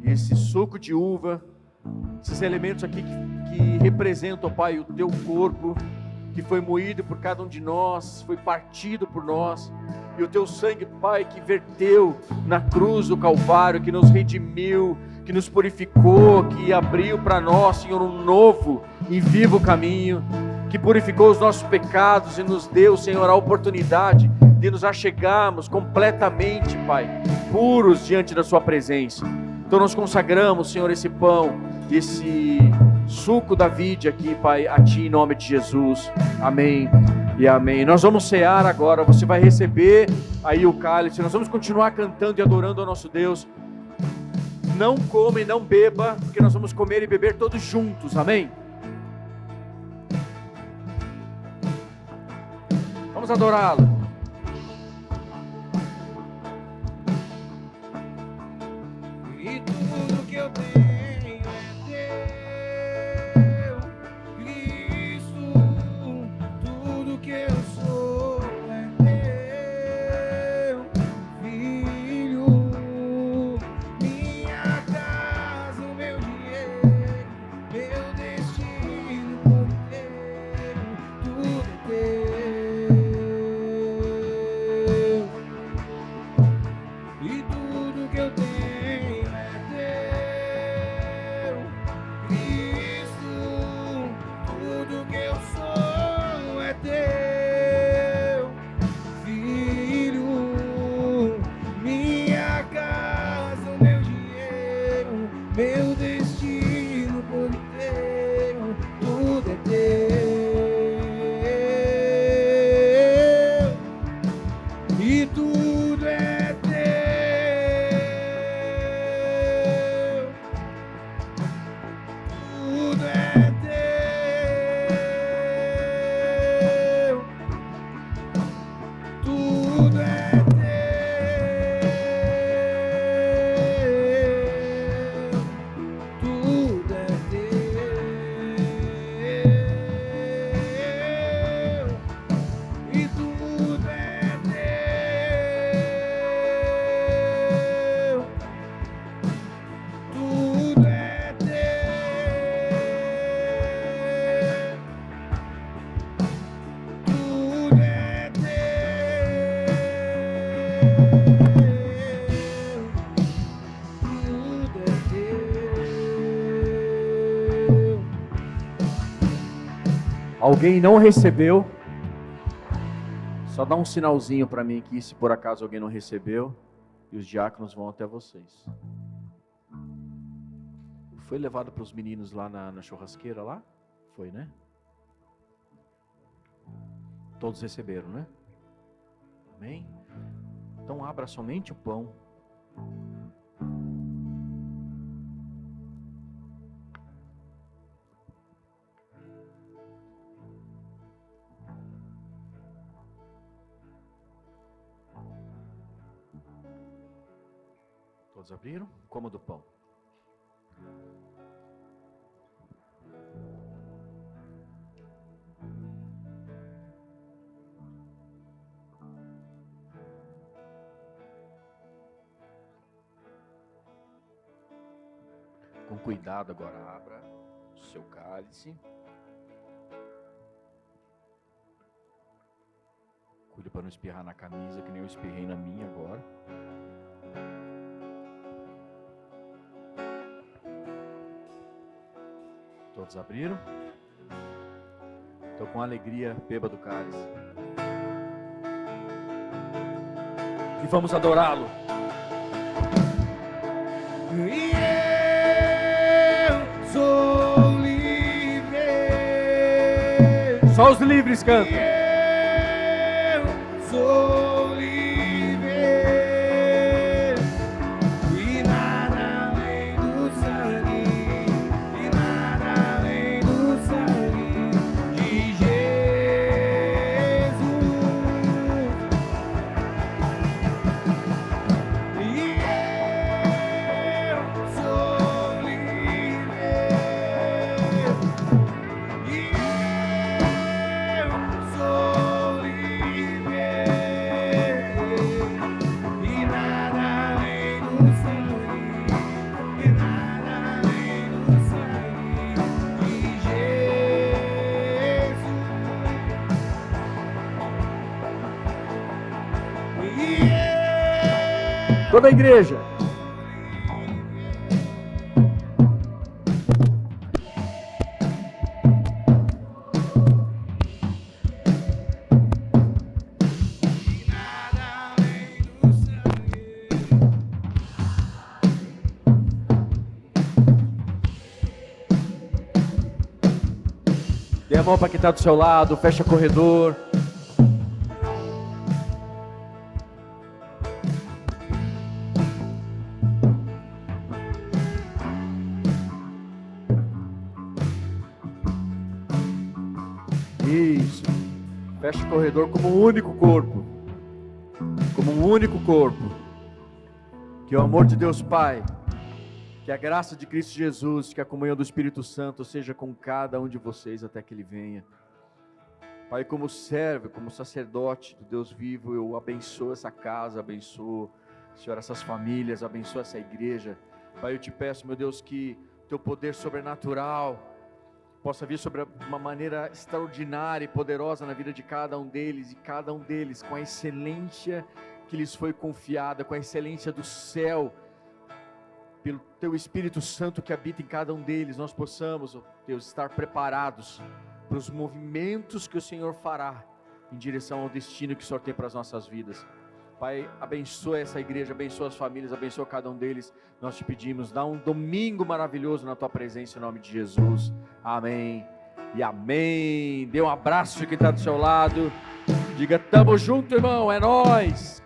e esse suco de uva, esses elementos aqui que representam, Pai, o Teu corpo, que foi moído por cada um de nós, foi partido por nós, e o Teu sangue, Pai, que verteu na cruz do Calvário, que nos redimiu, que nos purificou, que abriu para nós, Senhor, um novo e vivo caminho, que purificou os nossos pecados e nos deu, Senhor, a oportunidade de nos achegarmos completamente, Pai, puros diante da Sua presença. Então nós consagramos, Senhor, esse pão, esse suco da vide aqui, Pai, a Ti em nome de Jesus, amém e amém. Nós vamos cear agora, você vai receber aí o cálice, nós vamos continuar cantando e adorando ao nosso Deus. Não coma e não beba, porque nós vamos comer e beber todos juntos, amém? Vamos adorá-lo. E tudo que eu tenho é teu, Cristo. Tudo que eu sou é teu, Filho. Minha casa, o meu dinheiro, meu destino por inteiro, tudo é teu. E tudo que eu tenho é teu, Cristo. Tudo que eu sou é teu, Filho. Minha casa, o meu dinheiro, meu destino por inteiro, tudo é teu. E tudo é teu. Tudo é teu. Tudo é teu. Tudo é teu. E tudo é teu. Tudo é teu. Tudo é teu. Tudo é teu. Alguém não recebeu? Só dá um sinalzinho para mim aqui, se por acaso alguém não recebeu, e os diáconos vão até vocês. Foi levado para os meninos lá na churrasqueira lá? Foi, né? Todos receberam, né? Amém? Então abra somente o pão. Todos abriram? Coma do pão. Com cuidado agora, abra o seu cálice. Cuide para não espirrar na camisa, que nem eu espirrei na minha agora. Todos abriram? Então, com alegria, beba do cálice. E vamos adorá-lo. E eu sou livre. Só os livres cantam. Eu sou livre. E nada além do sangue. E nada além do sangue de Jesus. E eu sou livre. E eu sou livre. E nada além do sangue. E nada além do sangue de Jesus. E Toda a igreja. nada além do sangue. Dê a mão para quem está do seu lado, fecha corredor. Isso. Fecha o corredor como um único corpo. Como um único corpo. Que o amor de Deus Pai, que a graça de Cristo Jesus, que a comunhão do Espírito Santo seja com cada um de vocês até que Ele venha. Pai, como servo, como sacerdote do Deus vivo, eu abençoo essa casa, abençoo, Senhor, essas famílias, abençoo essa igreja. Pai, eu te peço, meu Deus, que Teu poder sobrenatural possa vir sobre uma maneira extraordinária e poderosa na vida de cada um deles, e cada um deles com a excelência que lhes foi confiada, com a excelência do céu, pelo Teu Espírito Santo que habita em cada um deles, nós possamos, ó Deus, estar preparados para os movimentos que o Senhor fará em direção ao destino que o Senhor tem para as nossas vidas. Pai, abençoa essa igreja, abençoa as famílias, abençoa cada um deles. Nós te pedimos, dá um domingo maravilhoso na Tua presença, em nome de Jesus. Amém e amém. Dê um abraço de quem está do seu lado. Diga, tamo junto, irmão, é nóis.